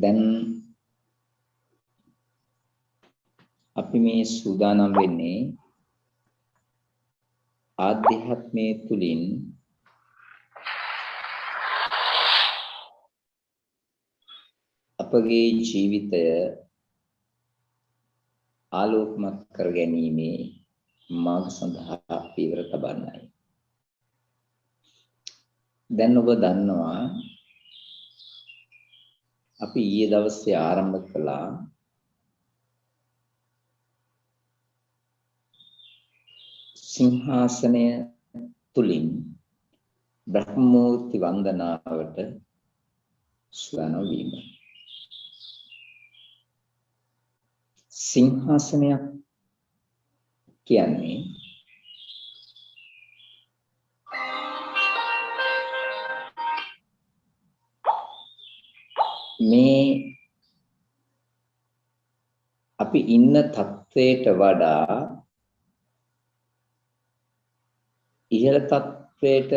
දැන් අපි මේ සූදානම් වෙන්නේ ආධ්‍යාත්මයේ තුලින් අපගේ ජීවිතය ආලෝකමත් කර ගැනීමේ මාර්ග සඳහා පියවර තබන්නයි. දැන් ඔබ දන්නවා අපි ඊයේ දවසේ ආරම්භ කළා සිංහාසනය තුලින් බ්‍රහ්මෝත්ති වන්දනාවට සූදානම් වීම. සිංහාසනයක් කියන්නේ මේ අපි ඉන්න තත්වයට වඩා ඉහළ තත්වයට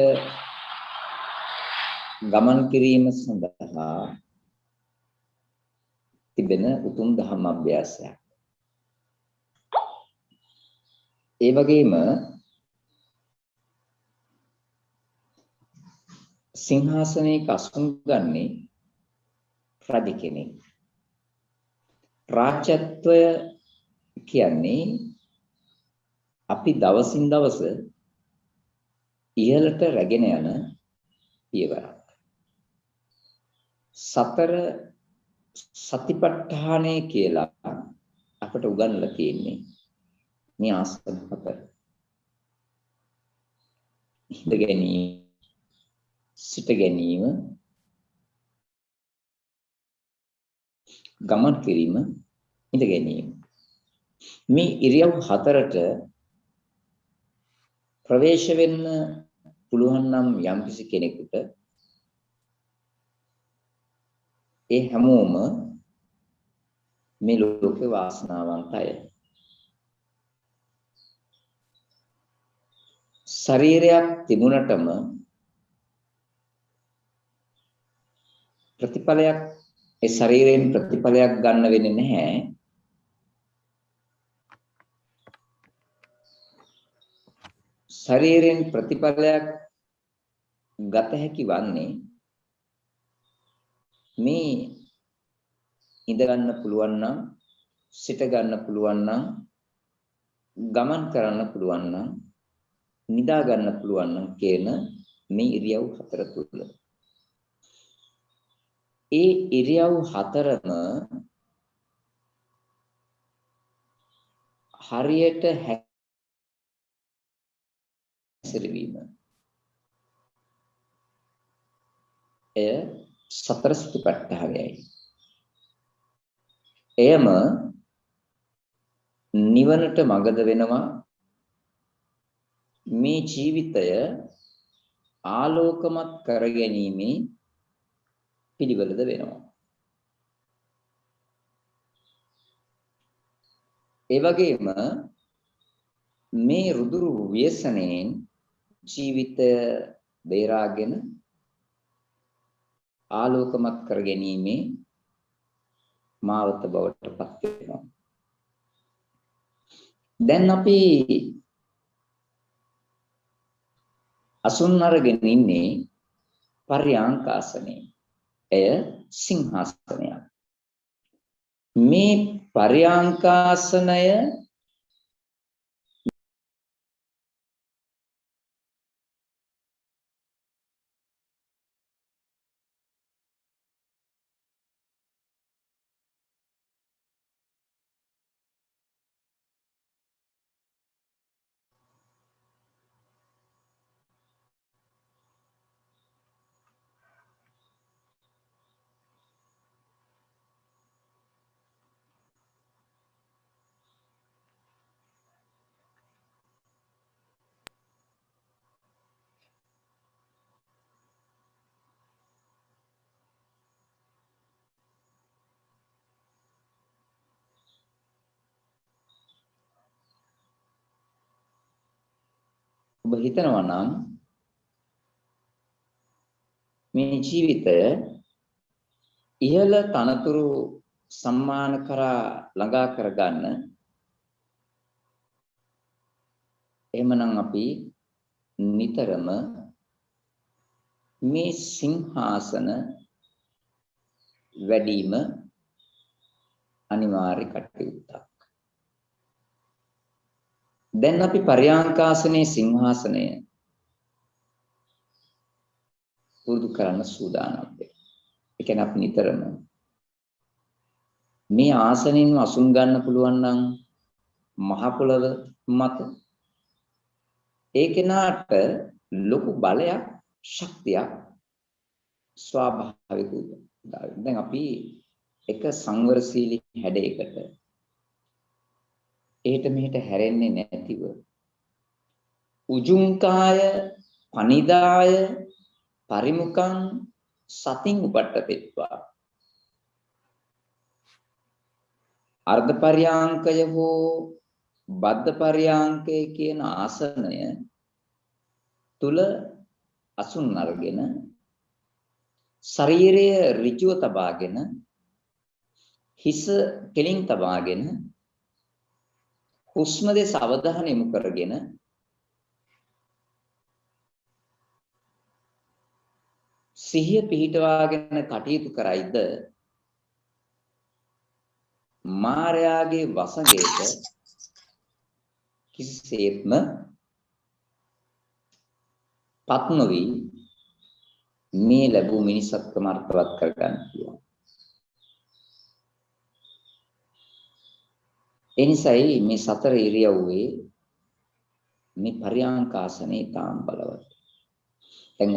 ගමන් කිරීම සඳහා තිබෙන උතුම් ධර්ම අභ්‍යාසයක්. ඒ වගේම සිංහාසනයක අසුන් ගන්නේ රජ කෙනෙක්. රාජ්‍යත්වය කියන්නේ අපි දවසින් දවස ඉහළට රැගෙන යන පියවරක්. සතර සතිපට්ඨානය කියලා අපට උගන්වලා තියෙන්නේ මේ ආසන හතර. හිත ගැනීම, සිට ගැනීම, ගමන් කිරීම, ඉඳ ගැනීම. මේ ඉරියව් හතරට ප්‍රවේශ වෙන්න පුළුවන් නම් යම්කිසි කෙනෙකුට ඒ හැමෝම මේ ලෝකේ වාසනාවන්තය. ශරීරයක් තිබුණටම ප්‍රතිඵලයක් ඒ ශරීරයෙන් ප්‍රතිඵලයක් ගන්න වෙන්නේ නැහැ. ශරීරයෙන් ප්‍රතිඵලයක් ගත හැකි වන්නේ මේ ඉඳ ගන්න පුළුවන් නම්, සිට ගන්න පුළුවන් නම්, ගමන් කරන්න පුළුවන් නම්, නිදා ගන්න පුළුවන් නම් කියන මේ ඉරියව් හතර තුල. ඒ ඉරියව් හතරම හරියට හැසිරවීම. එය සතර සතිපට්ඨානයයි. එයම නිවනට මඟද වෙනවා. මේ ජීවිතය ආලෝකමත් කර ගැනීමේ පිළිවෙලද වෙනවා. ඒ වගේම මේ රුදුරු ව්‍යසනයෙන් ජීවිතය බේරාගෙන ආලෝකමත් කර ගැනීමේ මාවත බවට පත් වෙනවා. දැන් අපි අසුන් අරගෙන ඉන්නේ පර්යාංකාසනයේ. එය සිංහාසනයක්. මේ පර්යාංකාසනය ඔබ හිතනවා නම් මේ ජීවිතය ඉහළ තනතුරු සම්මාන කරා ළඟා කරගන්න එහෙමනම් අපි නිතරම මේ සිංහාසන වැඩිම අනිවාර්ය කටයුත්තක්. දැන් අපි පරයාංකාසනයේ සිංහාසනය පුරුදු කරන්න සූදානම් වෙනවා. ඒ කියන්නේ අපි නිතරම මේ ආසනෙන් අසුන් ගන්න පුළුවන් නම් මහ පොළව මත ඒ කෙනාට ලොකු බලයක් ශක්තියක් ස්වාභාවික දැන් අපි එක සංවරශීලී හැඩයකට එහෙට මෙහෙට හැරෙන්නේ නැතිව උජුංකාය පනිදාය පරිමුඛං සතින් උපට්ඨපෙත්වා අර්ධ පර්යාංකය හෝ බද්ධ පර්යාංකය කියන ආසනය තුල අසුන් අරගෙන ශරීරය ඍජුව තබාගෙන හිස කෙලින් තබාගෙන හුස්ම දෙස අවධානය යොමු කරගෙන සිහිය පිහිටවාගෙන කටයුතු කරයිද මායාගේ වසඟයට කිසිසේත්ම පත් නොවි මේ ලැබූ මිනිසත්කම අර්ථවත් කරගන්න පුළුවන්. එනිසායි මේ සතර ඉරියව්වේ මේ පරයාංකාසනේ තාම බලවත්. දැන්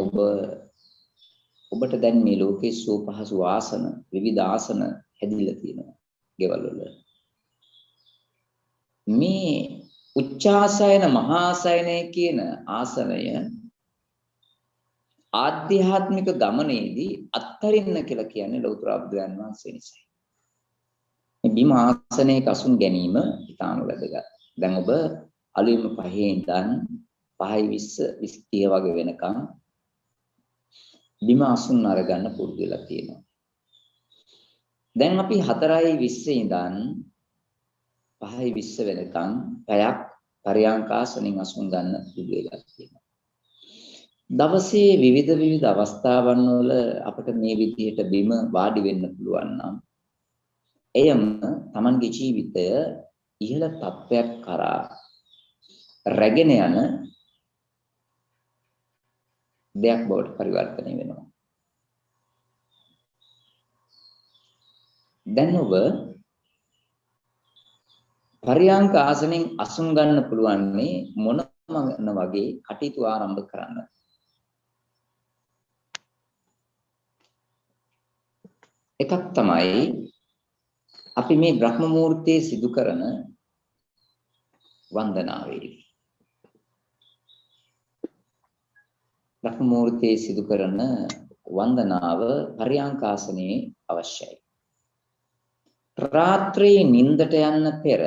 ඔබට දැන් මේ ලෝකේ සූපහසු ආසන විවිධ ආසන හැදිලා තියෙනවා ගෙවල් වල. මේ උච්චාසයන මහාසයනය කියන ආසනය ආධ්‍යාත්මික ගමනේදී අත්තරින්න කියලා කියන්නේ ලෞතර බුදුන් වහන්සේ නිසායි. මේ බිම ආසනයක අසුන් ගැනීම ඉතාම වැදගත්. දැන් ඔබ අලුයම 5 ඉඳන් 5:20 20 වගේ වෙනකම් බිම අසුන් අරගන්න පුරුදු වෙලා තියෙනවා. දැන් අපි 4:20 ඉඳන් 5:20 වෙනකම් පැයක් පරයාංකාසනෙන් අසුන් ගන්න පුරුදු වෙලා තියෙනවා. දවසේ විවිධ අවස්ථාවන් වල අපිට මේ විදිහට බිම වාඩි වෙන්න පුළුවන් නම් එයම Tamanගේ ජීවිතය ඉහළ තත්වයක් කරා රැගෙන යන දෙයක් බවට පරිවර්තනය වෙනවා. දැන් ඔබ පරයාංක ආසනෙන් අසුන් ගන්න පුළුවන් මොන වගේ කටයුතු ආරම්භ කරන්න. එකක් තමයි අපි මේ බ්‍රහ්ම මුහූර්තයේ සිදු කරන වන්දනාවේ. බ්‍රහ්ම මුහූර්තයේ සිදු කරන වන්දනාව පරයාංකාසනයේ අවශ්‍යයි. රාත්‍රියේ නිින්දට යන්න පෙර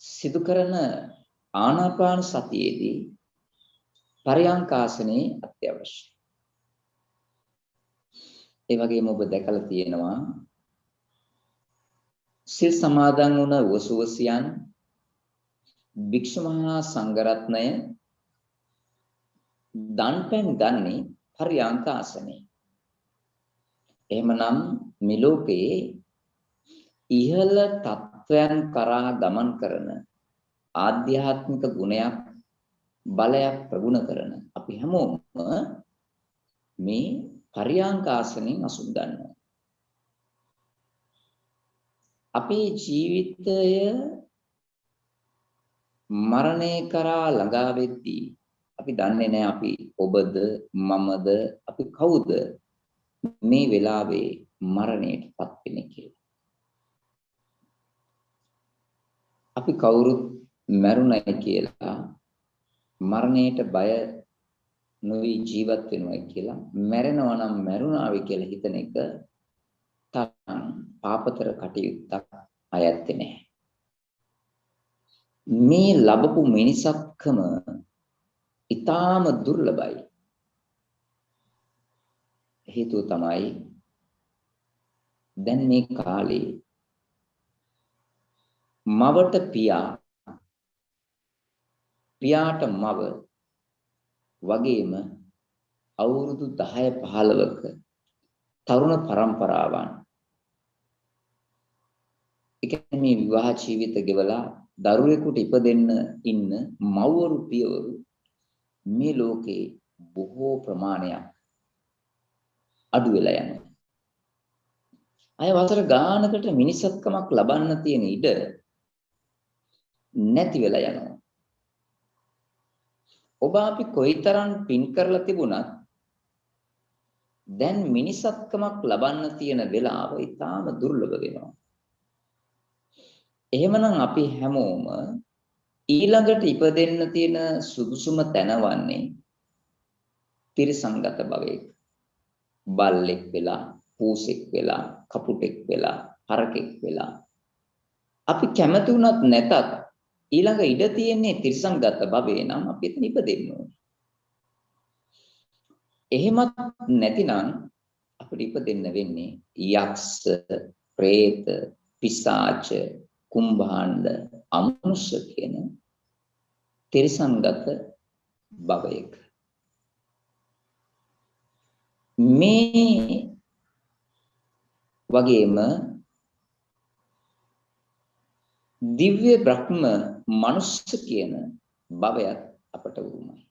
සිදු කරන ආනාපාන සතියේදී පරයාංකාසනයේ අත්‍යවශ්‍යයි. ඒ වගේම ඔබ දැකලා තියෙනවා සිල් සමාදන් වුණ වසුවසියන් භික්ෂු මහා සංඝරත්නය දන්පැන් ගන්නේ පරයාංක ආසනයේ. එහෙමනම් මේ ලෝකයේ ඉහළ තත්වයන් කරා ගමන් කරන ආධ්‍යාත්මික ගුණයක් බලයක් ප්‍රගුණ කරන අපි හැමෝම මේ පරයාංක ආසනෙන් අසුන් ගන්නවා. අපේ ජීවිතය මරණය කරා ළඟා වෙද්දී අපි දන්නේ නැහැ අපි ඔබද මමද අපි කවුද මේ වෙලාවේ මරණයටපත් වෙන්නේ කියලා. අපි කවුරුත් මරුණයි කියලා මරණයට බය නොවි ජීවත් වෙනවා කියලා මැරෙනවා නම් මැරුණාවි කියලා හිතන එක තරම් පාපතර කටයුත්තක් අයත්තේ නැහැ. මේ ලැබපු මිනිසත්කම ඊටාම දුර්ලභයි. හේතුව තමයි දැන් මේ කාලේ මවට පියාට මව වගේම අවුරුදු 10 15ක තරුණ පරම්පරාවන් මේ විවාහ ජීවිත ගෙවලා දරුවෙකුට ඉපදෙන්න ඉන්න මව්වරු පියවරු මේ ලෝකේ බොහෝ ප්‍රමාණයක් අඩු වෙලා යනවා. අය වසර ගානකට මිනිසත්කමක් ලබන්න තියෙන ඉඩ නැති වෙලා යනවා. ඔබ අපි කොයිතරම් පින් කරලා තිබුණත් දැන් මිනිසත්කමක් ලබන්න තියෙන වෙලාව ඉතාම දුර්ලභ වෙනවා. එහෙමනම් අපි හැමෝම ඊළඟට ඉපදෙන්න තියෙන සුදුසුම තැන වන්නේ තිරිසංගත භවයක. බල්ලෙක් වෙලා, පූසෙක් වෙලා, කපුටෙක් වෙලා, හරකෙක් වෙලා. අපි කැමති වුණත් නැතත් ඊළඟ ඉඩ තියෙන්නේ තිරිසංගත භවයේ නම් අපි එතන ඉපදෙන්න ඕනේ. එහෙමත් නැතිනම් අපිට ඉපදෙන්න වෙන්නේ යක්ෂ, പ്രേත, පිසාච, කුම්භාණ්ඩ, අමනුෂ්‍ය කියන තිරිසංගත භවයක. මේ වගේම දිව්‍ය බ්‍රහ්ම මනුස්ස කියන භවයත් අපට උරුමයි.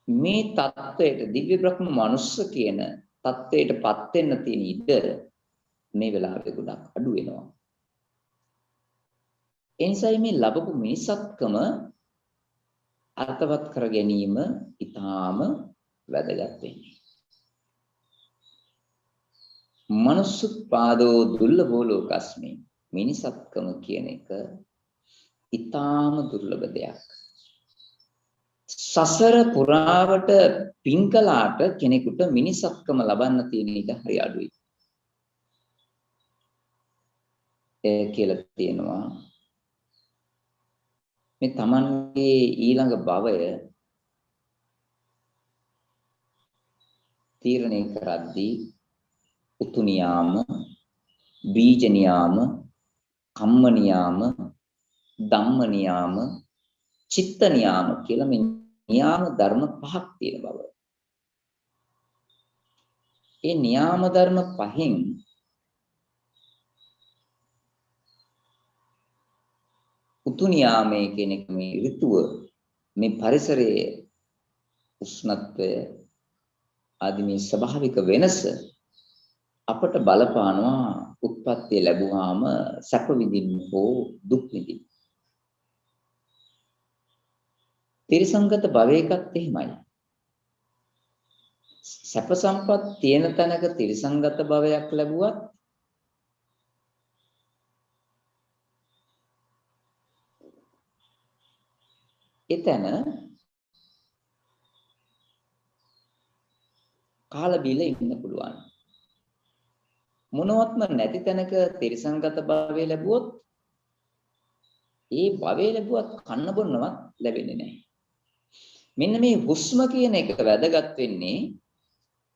මේ தත්වයට දිව්‍ය බ්‍රහ්ම මනුස්ස කියන தත්වයටපත් වෙන්න තියෙන ඉඩ මේ වෙලාවේ ගොඩක් අඩු වෙනවා. එනිසායි මේ ලැබපු මිනිසත්කම අර්ථවත් කර ගැනීම ඉතාම වැදගත් වෙන්නේ. මනුස්සුත්පාදෝ දුර්ලභෝ ලෝකස්මි. මිනිසත්කම කියන එක ඉතාම දුර්ලභ දෙයක්. සසර පුරාවට පින්කලාට කෙනෙකුට මිනිසත්කම ලබන්න තියෙන ඉඩ හරි අඩුයි. ඒ කියලා තියෙනවා මේ තමන්ගේ ඊළඟ භවය තීරණය කරද්දී උතු නියාම, බීජ නියාම, කම්ම නියාම, ධම්ම නියාම, චිත්ත නියාම කියලා මේ නියාම ධර්ම පහක් තියෙන බව. ඒ නියාම ධර්ම පහෙන් උතු නියාමයේ කියන එක මේ ඍතුව, මේ පරිසරයේ උෂ්ණත්වය ආදී මේ ස්වභාවික වෙනස අපට බලපානවා උත්පත්ති ලැබුවාම සැප විඳින්න හෝ දුක් විඳින්න. තිරිසංගත භවයකත් එහෙමයි. සැප සම්පත් තියෙන තැනක තිරිසංගත භවයක් ලැබුවත් එතන කාලා බීලා ඉන්න පුළුවන්. මොනවත්ම නැති තැනක තිරිසංගත භවය ලැබුවොත් ඒ භවය ලැබුවත් කන්න බොන්නවත් ලැබෙන්නේ නැහැ. මෙන්න මේ හුස්ම කියන එක වැදගත් වෙන්නේ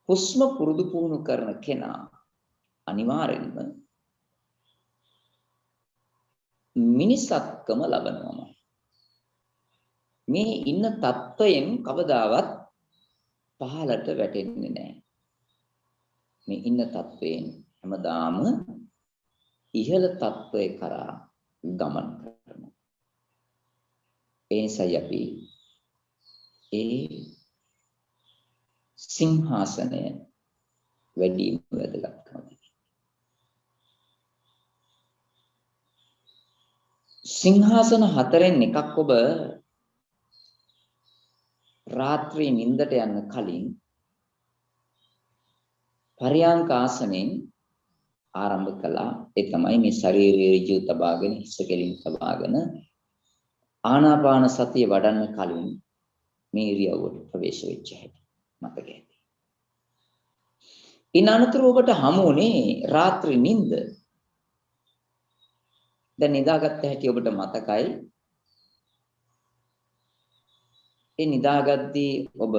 හුස්ම පුරුදු පුහුණු කරන කෙනා අනිවාර්යෙන්ම මිනිසත්කම ලබනවම. මේ ඉන්න තත්වයෙන් කවදාවත් පහළට වැටෙන්නේ නැහැ. මේ ඉන්න තත්වයෙන් හැමදාම ඉහළ තත්වයේ කරා ගමන් කරනවා. ඒ නිසායි අපි ඒ සිංහාසනය වැඩිම වැදගත්කම. සිංහාසන හතරෙන් එකක් ඔබ රාත්‍රී නිින්දට යන්න කලින් පරියංක ආසනෙන් ආරම්භ කළා. ඒ තමයි මේ ශරීරයේ ඍජුව තබාගෙන හිස කෙලින් තබාගෙන ආනාපාන සතිය වඩන්න කලින් මේ ඉරියව්වට ප්‍රවේශ වෙච්ච හැටි මතක ඇති. ඉන් අනතුරු ඔබට හමුුනේ රාත්‍රී නිින්ද. දැන් නිදාගත්ත හැටි ඔබට මතකයි. ඒ නිදාගද්දී ඔබ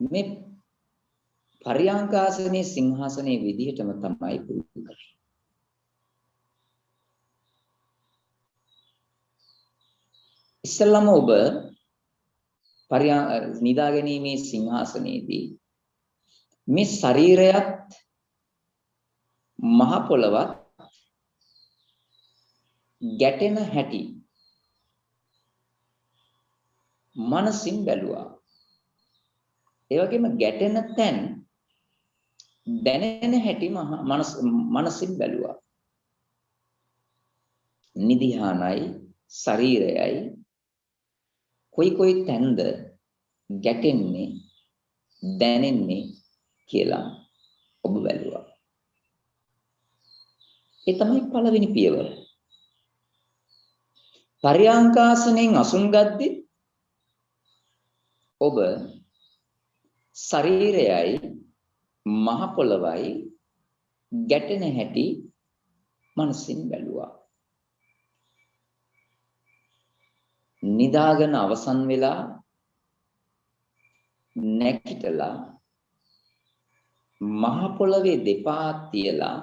මේ පරියංකාසනයේ සිංහාසනයේ විදිහටම තමයි පුරුදු කරන්නේ. ඉස්සෙල්ලාම ඔබ නිදා ගැනීමේ සිංහාසනයේදී මේ ශරීරයත් මහ පොළවත් ගැටෙන හැටි මනසින් බැලුවා. ඒ වගේම ගැටෙන තැන් දැනෙන හැටි මනසින් බැලුවා. නිදිහානයි ශරීරයයි කොයි තැන්ද ගැටෙන්නේ දැනෙන්නේ කියලා ඔබ බැලුවා. ඒ තමයි පළවෙනි පියවර. පරියංකාසනෙන් අසුන් ගද්දී ඔබ ශරීරයයි මහ පොළවයි ගැටෙන හැටි මනසින් බැලුවා. නිදාගෙන අවසන් වෙලා නැගිටලා මහ පොළවේ දෙපා තියලා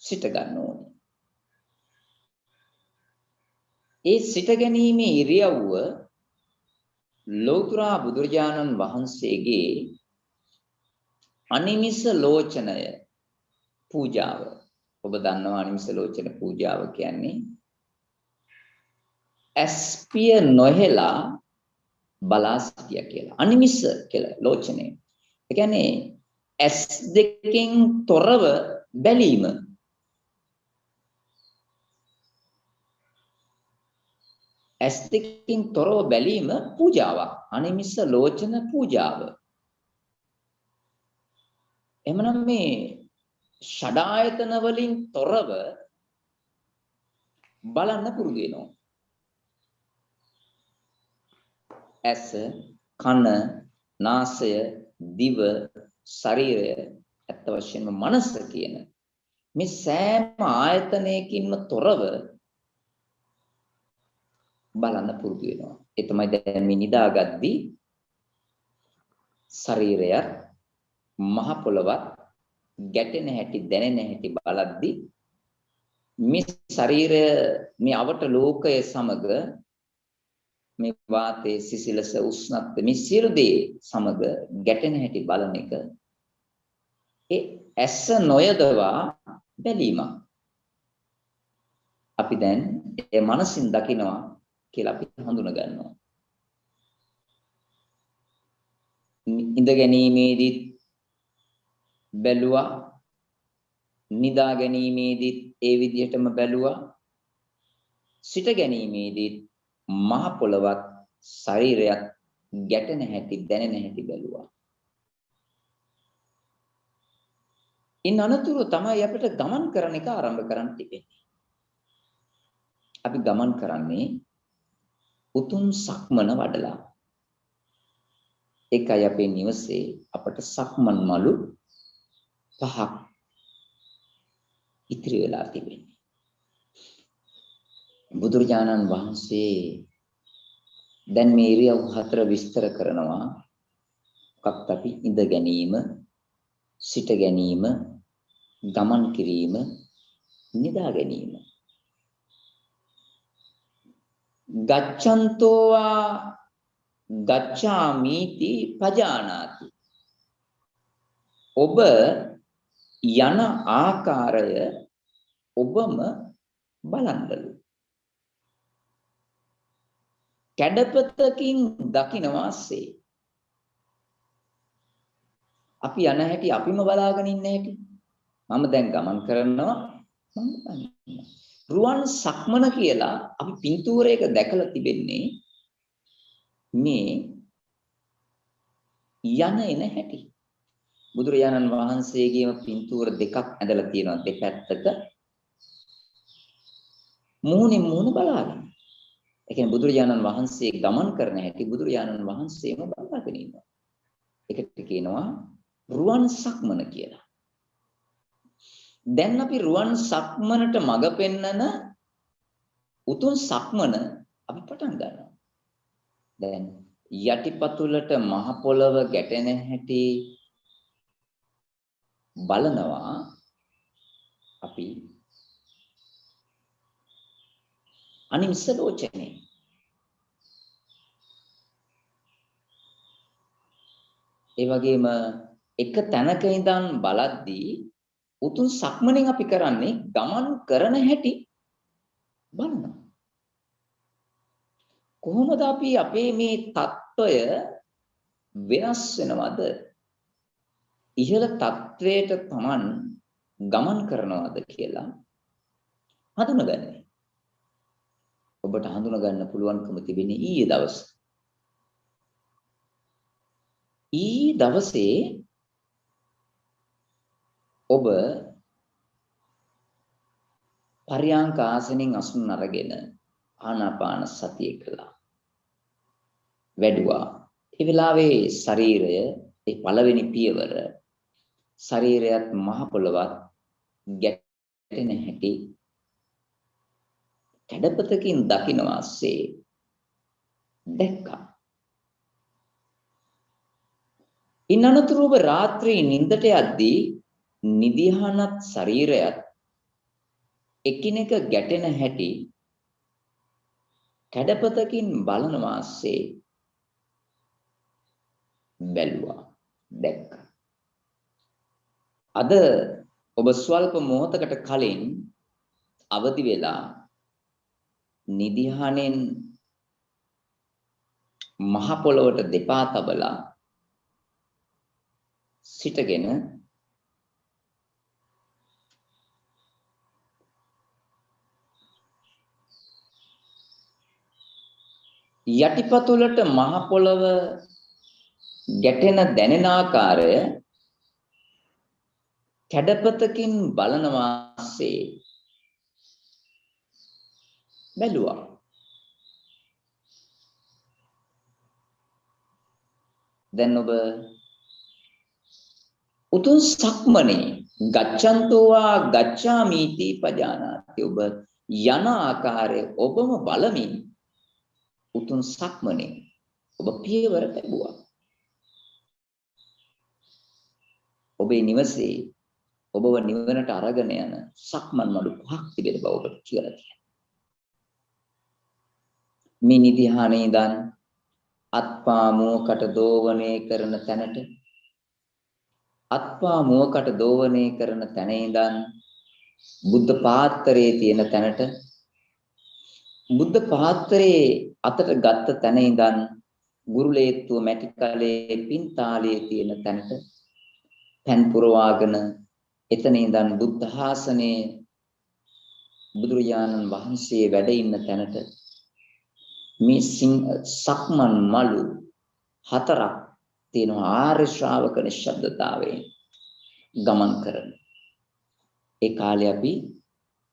සිට ගන්න ඕනේ. ඒ සිට ගැනීමේ ඉරියව්ව ලෞතර බුදුරජාණන් වහන්සේගේ අනිමිස ලෝචනය පූජාව. ඔබ දන්නවා අනිමිස ලෝචන පූජාව කියන්නේ ඇස්පිය නොහෙලා බලා සිටිය කියලා. අනිමිස කියලා ලෝචනය. ඒ කියන්නේ ඇස් දෙකෙන් තොරව බැලීම. ඇස් දෙකකින් තොරව බැලීම පූජාවක්. අනිමිස ලෝචන පූජාව. එමනම් මේ ෂඩායතන වලින් තොරව බලන්න පුරුදු වෙනවා. ඇස, කන, නාසය, දිව, ශරීරය, අත් වශයෙන්ම මනස කියන මේ සෑම ආයතනයකින්ම තොරව බලන්න පුරුදු වෙනවා. ඒ තමයි දැන් මේ නිදාගද්දී ශරීරයත් මහ පොළවත් ගැටෙන හැටි දැනෙන හැටි බලද්දී මේ ශරීරය මේ අවට ලෝකය සමග මේ වාතයේ සිසිලස උෂ්ණත්ව මේ සියලු දේ සමග ගැටෙන හැටි බලන එක ඒ ඇස නොයදවා බැලීමක්. අපි දැන් ඒ මනසින් දකිනවා කියලා අපි හඳුන ගන්නවා. ඉඳ ගැනීමේදී බැලුවා, නිදා ගැනීමේදී ඒ විදිහටම බැලුවා, සිට ගැනීමේදී මහ පොළවත් ශරීරයත් ගැටෙන හැටි දැනෙන හැටි බැලුවා. ඉන් අනතුරු තමයි අපිට ගමන් කරන එක ආරම්භ කරන්න තිබෙන්නේ. අපි ගමන් කරන්නේ උතුම් සක්මන වඩලා. ඒකයි අපේ නිවසේ අපට සක්මන් මළු 5ක් ඉතිරි වෙලා තිබෙන්නේ. බුදුරජාණන් වහන්සේ දැන් මේ ඉරියව් 4 විස්තර කරනවා. මොකක්ද අපි ඉඳ ගැනීම, සිට ගැනීම, ගමන් කිරීම, නිදා ගැනීම. ගච්ඡන්තෝවා ගච්ඡාමිති පජානාති. ඔබ යන ආකාරය ඔබම බලන්නලු. කැඩපතකින් දකින්නවාසේ. අපි යන හැටි අපිම බලාගෙන ඉන්න හැටි. මම දැන් ගමන් කරනවා මම දන්නවා. රුවන් සක්මන කියලා අපි පින්තූරයක දැකලා තිබෙන්නේ මේ යන එන හැටි. බුදුරජාණන් වහන්සේගේම පින්තූර දෙකක් ඇඳලා තියෙනවා දෙපැත්තක. මුහුණින් මුහුණ බලාගෙන. ඒ කියන්නේ බුදුරජාණන් වහන්සේ ගමන් කරන හැටි බුදුරජාණන් වහන්සේම බලාගෙන ඉන්නවා. ඒකට කියනවා රුවන් සක්මන කියලා. දැන් අපි රුවන් සක්මනට මඟ පෙන්නන උතුම් සක්මන අපි පටන් ගන්නවා. දැන් යටිපතුලට මහ පොළව ගැටෙන හැටි බලනවා අපි අනිමිස ලෝචනේ. ඒ වගේම එක තැනක ඉඳන් බලද්දී උතුම් සක්මණෙන් අපි කරන්නේ ගමන් කරන හැටි බලනවා. කොහොමද අපි අපේ මේ తত্ত্বය වෙනස් වෙනවද? ඉහළ తත්වයට Taman ගමන් කරනවද කියලා හඳුනගන්නේ. ඔබට හඳුනා ගන්න පුළුවන්කම තිබෙන්නේ ඊයේ දවසේ. ඊයේ දවසේ ඔබ පරියංක ආසනෙන් අසුන් අරගෙන ආනාපාන සතිය කළා. වැඩුවා. ඒ වෙලාවේ ශරීරය ඒ පළවෙනි පියවර ශරීරයත් මහ පොළවත් ගැටෙන හැටි කැඩපතකින් දකින්න වාසේ දැක්කා. ඉන්නතුරුව රාත්‍රී නිින්දට යද්දී නිදිහනත් ශරීරයත් එකිනෙක ගැටෙන හැටි කැඩපතකින් බලන වාසේ බැලුවා දැක්කා. අද ඔබ ස්වල්ප මොහොතකට කලින් අවදි වෙලා නිදිහනෙන් මහ පොළොවට දෙපා තබලා සිටගෙන යටිපතුලට මහ පොළව ගැටෙන දැනෙන ආකාරය කැඩපතකින් බලන වාසේ බැලුවා. දැන් ඔබ උතුම් සක්මනේ ගච්ඡන්තෝවා ගච්ඡාමිති පජානාති. ඔබ යන ආකාරය ඔබම බලමින් උතුම් සක්මනේ ඔබ පියවර ලැබුවා. ඔබේ නිවසේ ඔබව නිවනට අරගෙන යන සක්මන් මඩු පහක් තිබෙන බව ඔබට කියලා තියෙනවා. මේ නිදිහානේ ඉඳන් අත්පා මුවකට දෝවණය කරන තැනට අත්පා මුවකට දෝවණය කරන තැන ඉඳන් බුද්ධ පාත්‍රයේ තියෙන තැනට බුද්ධ පාත්‍රයේ අතට ගත්ත තැන ඉඳන් ගුරුලේත්තුව මැටි කලේ පින්තාලයේ තියෙන තැනට පන් පුරවාගෙන එතන ඉඳන් බුද්ධ ආසනයේ බුදුරජාණන් වහන්සේ වැඩ ඉන්න තැනට මේ සක්මන් මළු හතරක් තියෙන ආර්ය ශ්‍රාවක නිශ්ශබ්දතාවයෙන් ගමන් කරන ඒ කාලේ අපි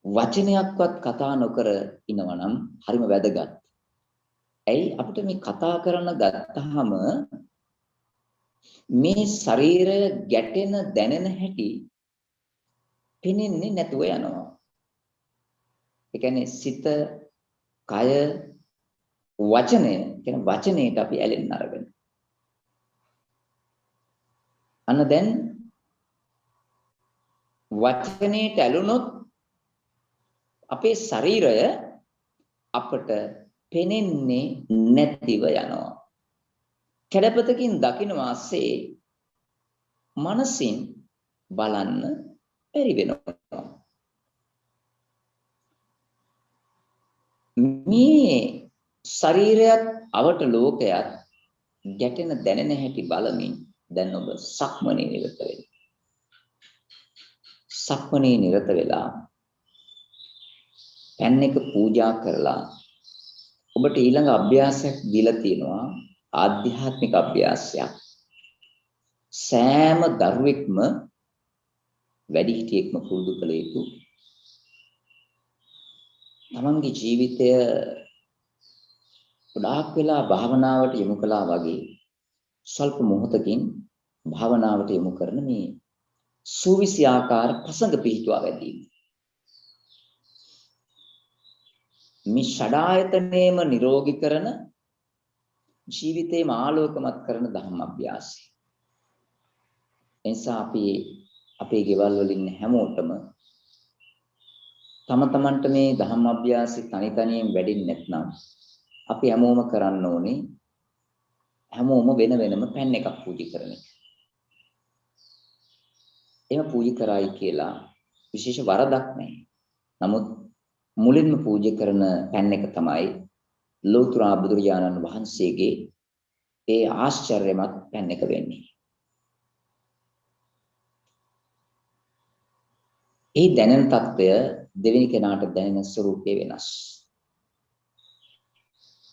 වචනයක්වත් කතා නොකර ඉනවා නම් හරිම වැදගත්. ඇයි අපිට මේ කතා කරන ගත්තාම මේ ශරීරය ගැටෙන දැනෙන හැටි පෙනෙන්නේ නැතුව යනවා. ඒ කියන්නේ සිත, කය, වචනය කියන වචනයට අපි ඇලෙන්න අරගෙන. අන්න දැන් වචනයට ඇලුනොත් අපේ ශරීරය අපට පෙනෙන්නේ නැතිව යනවා. කැඩපතකින් දකින්න වාසේ මනසින් බලන්න බැරි වෙනවා. මේ ශරීරයත් අවට ලෝකයක් ගැටෙන දැනෙන හැටි බලමින් දැන් ඔබ සක්මනේ නිරත වෙන්න. සක්මනේ නිරත වෙලා පෑන් එක පූජා කරලා ඔබට ඊළඟ අභ්‍යාසයක් දීලා තියෙනවා. ආධ්‍යාත්මික අභ්‍යාසයක්. සෑම දරුවෙක්ම වැඩිහිටියෙක්ම පුරුදු කළ යුතු තමන්ගේ ජීවිතය ගොඩාක් වෙලා භාවනාවට යොමු කළා වගේ ස්වල්ප මොහොතකින් භාවනාවට යොමු කරන මේ සූවිසි ආකාර ප්‍රසංග පිහිටුවා ගැනීම. මේ ෂඩායතනේම නිරෝගී කරන ජීවිතේම ආලෝකමත් කරන ධම්ම අභ්‍යාසය. එනිසා අපි අපේ ගෙවල් වල ඉන්න හැමෝටම තම තමන්ට මේ ධම්ම අභ්‍යාසي තනි තනියෙන් වැඩින්නේ නැත්නම් අපි හැමෝම කරන්න ඕනේ හැමෝම වෙන වෙනම පෑන් එකක් පූජා කරන එක. එහෙම පූජා කරායි කියලා විශේෂ වරදක් නැහැ. නමුත් මුලින්ම පූජා කරන පෑන් එක තමයි ලෝතර බුදුරජාණන් වහන්සේගේ ඒ ආශ්චර්යමත් පෑන් එක වෙන්නේ. ඒ දැනෙන తত্ত্বය දෙවෙනි කෙනාට දැනෙන ස්වરૂපේ වෙනස්.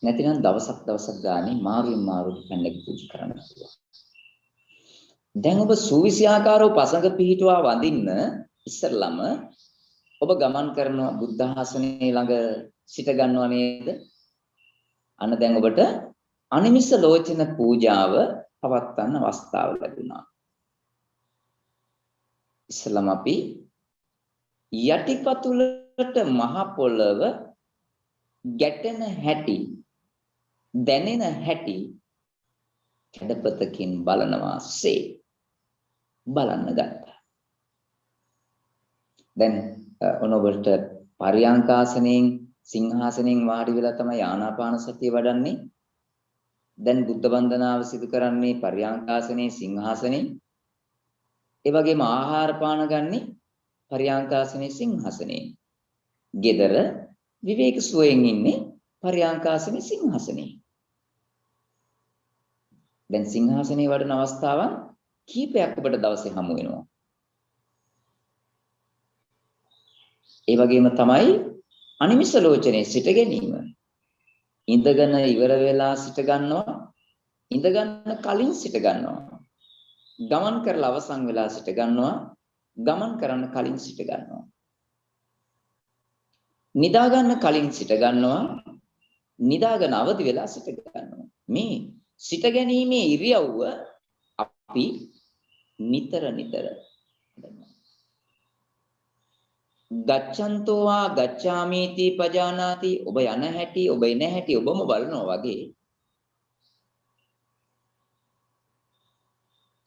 නැතිනම් දවසක් ගානේ මාරුවෙන් මාරුවට පෑන් එක පූජා කරන්න පුළුවන්. දැන් ඔබ සූවිසියාකාරව පසඟ පිහිටුවා වඳින්න ඉස්සරළම ඔබ ගමන් කරන බුද්ධ ආසනයේ ළඟ සිට ගන්නව නේද? අන්න දැන් ඔබට අනිමිස ලෝචන පූජාව පවත්වන්න අවස්ථාව ලැබුණා. ඉස්සරළම අපි යටිපතුලට මහ පොළව ගැටෙන හැටි දැනෙන හැටි කැඩපතකින් බලනවාසේ බලන්න ගත්තා. දැන් ඔනොබට පරියංකාසනෙන් සිංහාසනෙන් වාඩි වෙලා තමයි ආනාපාන සතිය වඩන්නේ. දැන් බුද්ධ වන්දනාව සිදු කරන්නේ පරියංකාසනේ සිංහාසනේ. ඒ වගේම ආහාර පාන ගන්නේ පරියංකාසනේ සිංහාසනේ. gedara විවේක සුවයෙන් ඉන්නේ පරියංකාසනේ සිංහාසනේ. දැන් සිංහාසනේ වඩන අවස්ථාවන් කීපයක් ඔබට දවසේ හමු වෙනවා. ඒ වගේම තමයි අනිමිස ලෝචනේ සිට ගැනීම. ඉඳගෙන ඉවර වෙලා සිට ගන්නවා. ඉඳ ගන්න කලින් සිට ගන්නවා. ගමන් කරලා අවසන් වෙලා සිට ගන්නවා. ගමන් කරන්න කලින් සිට ගන්නවා. නිදා ගන්න කලින් සිට ගන්නවා. නිදාගෙන අවදි වෙලා සිට ගන්නවා. මේ සිට ගැනීමේ ඉරියව්ව අපි නිතර ගච්ඡන්තෝ වා ගච්ඡාමීති පජානාති ඔබ යන හැටි ඔබ එන හැටි ඔබම බලනවා වගේ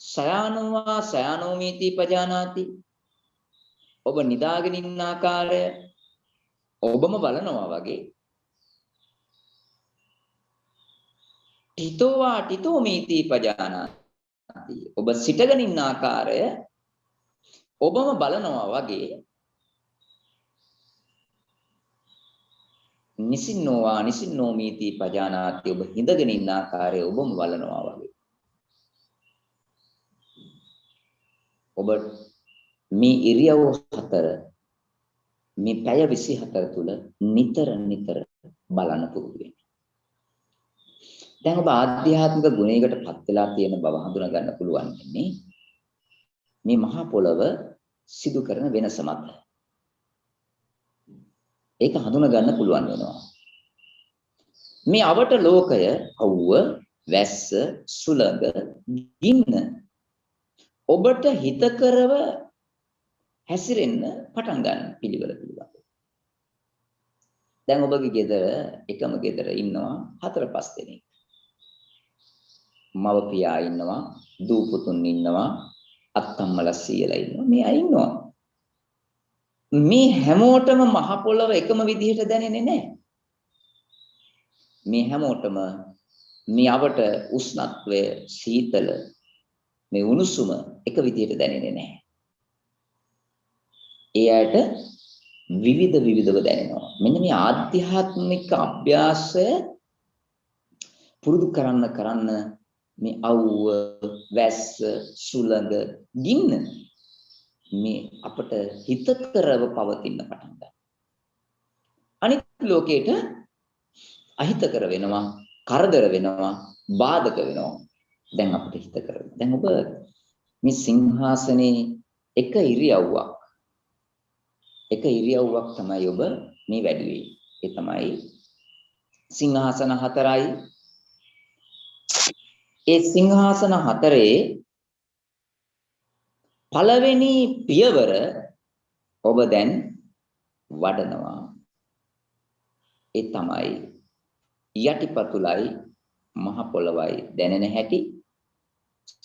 සයානෝ වා සයානෝමීති පජානාති ඔබ නිදාගෙන ඉන්න ආකාරය ඔබම බලනවා වගේ ඨිතෝ වා ඨිතෝමීති පජානාති ඔබ සිටගෙන ඉන්න ආකාරය ඔබම බලනවා වගේ නිසින්නෝවා නිසින්නෝමීති පජානාති ඔබ හිඳගෙන ඉන්න ආකාරය ඔබම බලනවා වගේ ඔබ මේ ඉරියව් හතර මේ පැය 24 තුල නිතර බලන්න පුරුදු වෙන්න. දැන් ඔබ ආධ්‍යාත්මික ගුණයකටපත් වෙලා තියෙන බව හඳුනා ගන්න පුළුවන් මේ මහා පොළව සිදු කරන වෙනස මත. ඒක හඳුනා ගන්න පුළුවන් වෙනවා. මේ අවට ලෝකය අවුව, වැස්ස, සුළඟ, ගින්න ඔබට හිතකරව හැසිරෙන්න පටන් ගන්න පිළිවෙල පිළිබඳ. දැන් ඔබගේ ගෙදර එකම ගෙදර ඉන්නවා 4-5 දෙනෙක්. මව පියා ඉන්නවා, දූ පුතුන් ඉන්නවා, අත්තම්මලා සීයලා ඉන්නවා. මේ අය ඉන්නවා. මේ හැමෝටම මහ පොළව එකම විදිහට දැනෙන්නේ නැහැ. මේ හැමෝටම මේ අවට උෂ්ණත්වය, සීතල, මේ උණුසුම එක විදිහට දැනෙන්නේ නැහැ. ඒ අයට විවිධව දැනෙනවා. මෙන්න මේ ආධ්‍යාත්මික අභ්‍යාසය පුරුදු කරන්න මේ අවුව, වැස්ස, සුළඟ, ගින්න මේ අපට හිතකරව පවතින පටන් ගන්නවා. අනිත් ලෝකයට අහිතකර වෙනවා, කරදර වෙනවා, බාධක වෙනවා. දැන් අපිට හිතකර. දැන් ඔබ මේ සිංහාසනේ එක ඉරියව්වක් තමයි ඔබ මේ වැඩි වෙන්නේ. ඒ තමයි සිංහාසන 4යි. ඒ සිංහාසන 4 පළවෙනි පියවර ඔබ දැන් වඩනවා. ඒ තමයි යටිපතුලයි මහ පොළවයි දැනෙන හැටි,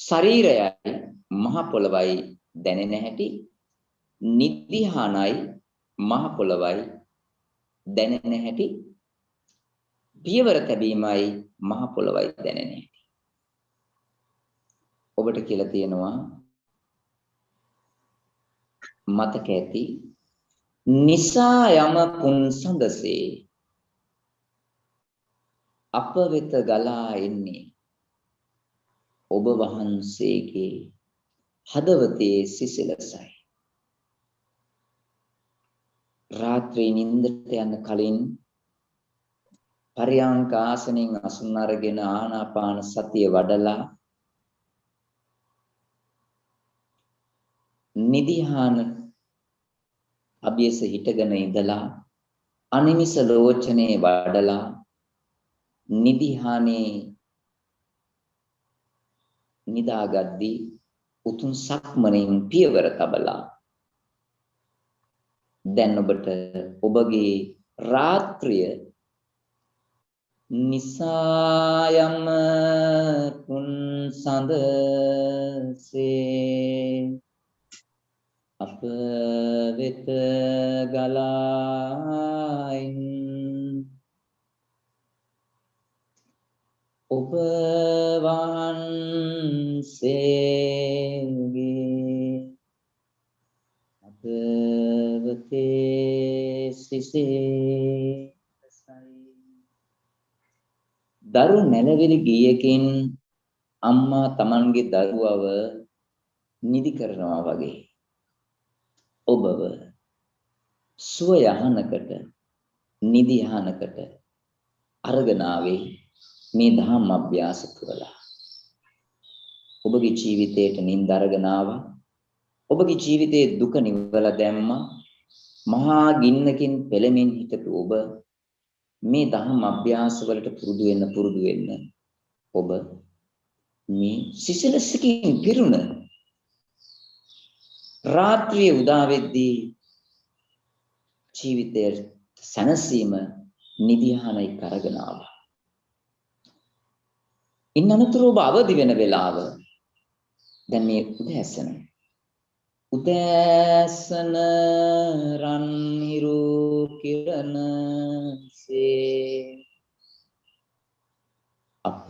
ශරීරයයි මහ පොළවයි දැනෙන හැටි, නිදිහානයි මහ පොළවයි දැනෙන හැටි, පියවර තැබීමයි මහ පොළවයි දැනෙන හැටි. ඔබට කියලා තියෙනවා මතක ඇති නිසා යම පුන්සඳසේ අප වෙත ගලා එන්නේ ඔබ වහන්සේගේ හදවතේ සිසිලසයි. රාත්‍රී නිින්දට යන කලින් පරියංක ආසනෙන් අසුන් අරගෙන ආනාපාන සතිය වඩලා නිදිහාන අභියස හිටගෙන ඉඳලා අනිමිස ලෝචනේ වඩලා නිදිහානේ නිදාගද්දී උතුම් සක්මණෙන් පියවර තබලා දැන් ඔබට ඔබගේ රාත්‍රිය නිසායම පුන්සඳසේ අප වෙත ගලායින් ඔබ වහන්සේගේ හදවතේ සිසිලසයි. දරු නැලවිලි ගීයකින් අම්මා Tamanගේ දරුවව නිදි කරනවා වගේ ඔබව සුව යහනකට නිදි යහනකට අරගෙන ආවේ මේ ධම්ම අභ්‍යාස කරලා. ඔබගේ ජීවිතයට නින්ද අරගෙන ආවා. ඔබගේ ජීවිතයේ දුක නිවලා දැම්මා. මහා ගින්නකින් පෙළෙමින් හිටපු ඔබ මේ ධම්ම අභ්‍යාස වලට පුරුදු වෙන්න ඔබ මේ සිසිලසකින් පිරුණ රාත්‍රියේ උදා වෙද්දී ජීවිතයේ සැනසීම නිදිහානයි කරගෙන ආවා. ඉන්න අනතුරු ඔබ අවදි වෙන වෙලාව දැන් මේ උදෑසන රන් හිරු කිරණසේ අප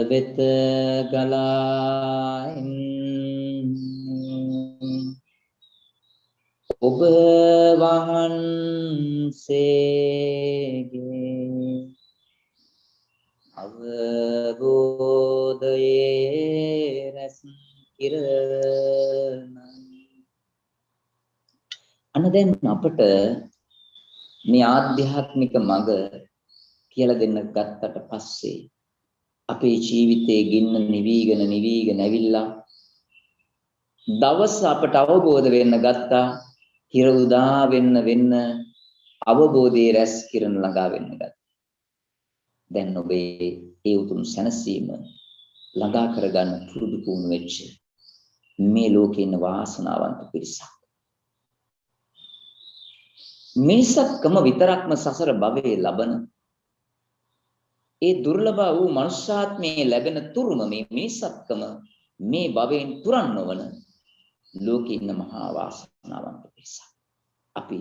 වෙත ගලා ඔබ වහන්සේගේ අවබෝධයේ රැස් කිරණ. අන්න දැන් අපට මේ ආධ්‍යාත්මික මඟ කියලා දෙන්න ගත්තට පස්සේ අපේ ජීවිතයේ ගින්න නිවිගෙන ඇවිල්ලා දවස් අපට අවබෝධ වෙන්න ගත්තා. හිර උදා වෙන්න අවබෝධයේ රැස් කිරණ ළඟා වෙන්න ගත්තා. දැන් ඔබේ ඒ උතුම් සැනසීම ළඟා කරගන්න පුරුදු පුහුණු වෙච්ච මේ ලෝකේ ඉන්න වාසනාවන්ත පිරිසක්. මිනිසත්කම විතරක්ම සසර භවයේ ලබන ඒ දුර්ලභ වූ මනුෂ්‍යාත්මයේ ලැබෙන තුරුම මේ මිනිසත්කම මේ භවයෙන් තුරන් නොවන ලෝකේ ඉන්න මහා වාසනාවන්ත පිරිසක්. අපි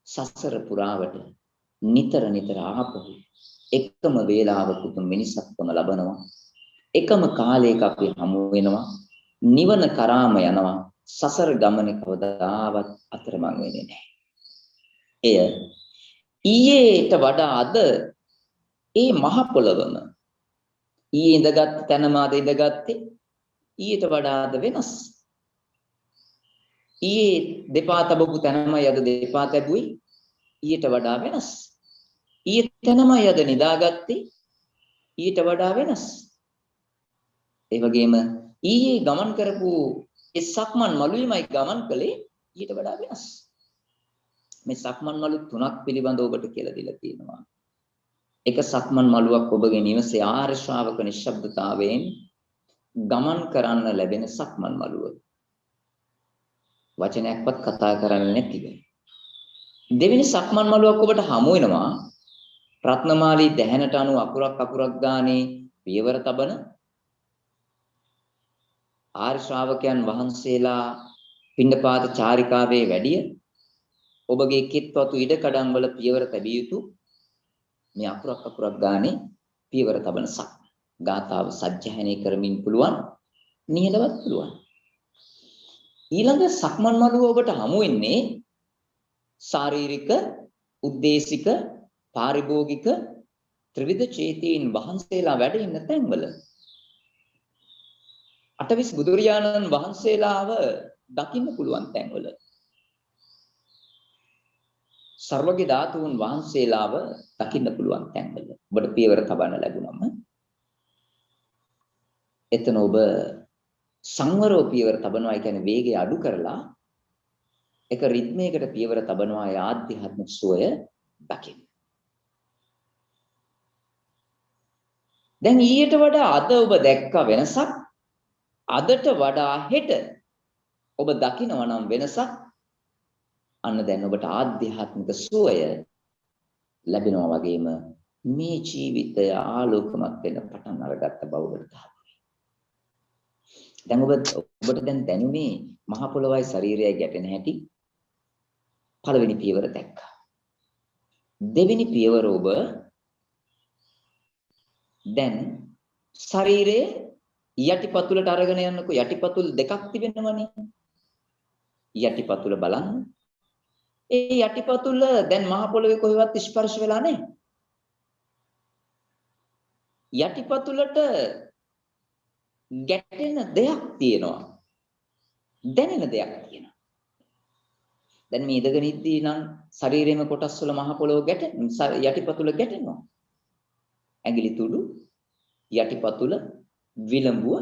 සසර පුරාවට නිතර ආපහු එකම වේලාවක උතුම් මිනිසත්කම ලබනවා. එකම කාලයක අපි හමු වෙනවා. නිවන කරාම යනවා. සසර ගමනේ කවදාවත් අතරමං වෙන්නේ නැහැ. එය ඊයේට වඩා අද ඒ මහ පොළවම ඊයේ ඉඳගත් තැනම අද ඉඳගත්තේ ඊට වඩා අද වෙනස්. ඊයේ දෙපා තබපු තැනමයි අද දෙපා තැබුවේ ඊට වඩා වෙනස්. ඊයේ තැනමයි අද නිදාගත්තේ ඊට වඩා වෙනස්. ඒ වගේම ඊයේ ගමන් කරපු ඒ සක්මන් මළුවේමයි ගමන් කළේ ඊට වඩා වෙනස්. මේ සක්මන් මළු තුනක් පිළිබඳව ඔබට කියලා දීලා තියෙනවා. එක සක්මන් මළුවක් ඔබගේ නිවසේ ආර්ය ශ්‍රාවක නිශ්ශබ්දතාවයෙන් ගමන් කරන්න ලැබෙන සක්මන් මළුව. වචනයක්වත් කතා කරන්නේ නැතිව. දෙවෙනි සක්මන් මළුවක් ඔබට හමු වෙනවා. රත්නමාලී දැහැනට අනුව අකුරක් ගානේ පියවර තබන ආර්ය ශ්‍රාවකයන් වහන්සේලා පිණ්ඩපාත චාරිකාවේ වැඩිය ඔබගේ කිත්වතු ඉඩකඩම් වල පියවර තැබිය යුතු මේ අකුරක් ගානේ පියවර තබන ගාථාව සජ්ජායනය කරමින් පුළුවන් නිහඬවත් පුළුවන්. ඊළඟ සක්මන් මළුව ඔබට හමු වෙන්නේ ශාරීරික, උද්දේශික, පාරිභෝගික ත්‍රිවිධ චේතීන් වහන්සේලා වැඩ ඉන්න තැන්වල. අටවිස් බුදුරජාණන් වහන්සේලාව දකින්න පුළුවන් තැන්වල. සර්වගේ ධාතුන් වහන්සේලාව දකින්න පුළුවන් තැන්වල. ඔබට පියවර තබන්න ලැබුණම එතන ඔබ සංවරව පියවර තබනවා. ඒ කියන්නේ වේගය අඩු කරලා එක රිද්මයකට පියවර තබනවා. ඒ ආධ්‍යාත්මික සුවය දකින්න. දැන් ඊට වඩා අද ඔබ දැක්ක වෙනසක්, අදට වඩා හෙට ඔබ දකිනවා නම් වෙනසක්. අන්න දැන් ඔබට ආධ්‍යාත්මික සුවය ලැබෙනවා වගේම මේ ජීවිතය ආලෝකමත් වෙන පටන් අරගත්ත බව ඔබට දැන් ඔබට දැන් දැනුනේ මහ පොළොවයි ශරීරයයි ගැටෙන හැටි. පළවෙනි පියවර දැක්කා. දෙවෙනි පියවර ඔබ දැන් ශරීරයේ යටිපතුලට අරගෙන යනකොට යටිපතුල් දෙකක් තිබෙනවනේ. යටිපතුල බලන්න. ඒ යටිපතුල දැන් මහ පොළොවේ කොහෙවත් ස්පර්ශ වෙලා නැහැ. යටිපතුලට ගැටෙන දෙයක් තියෙනවා. දැනෙන දෙයක් තියෙනවා. දැන් මේ ඉඳගෙන ඉද්දී නම් ශරීරයේම කොටස් වල මහ පොළොව ගැටෙන යටිපතුල ගැටෙනවා. ඇඟිලි තුඩු, යටිපතුල, විලංගුව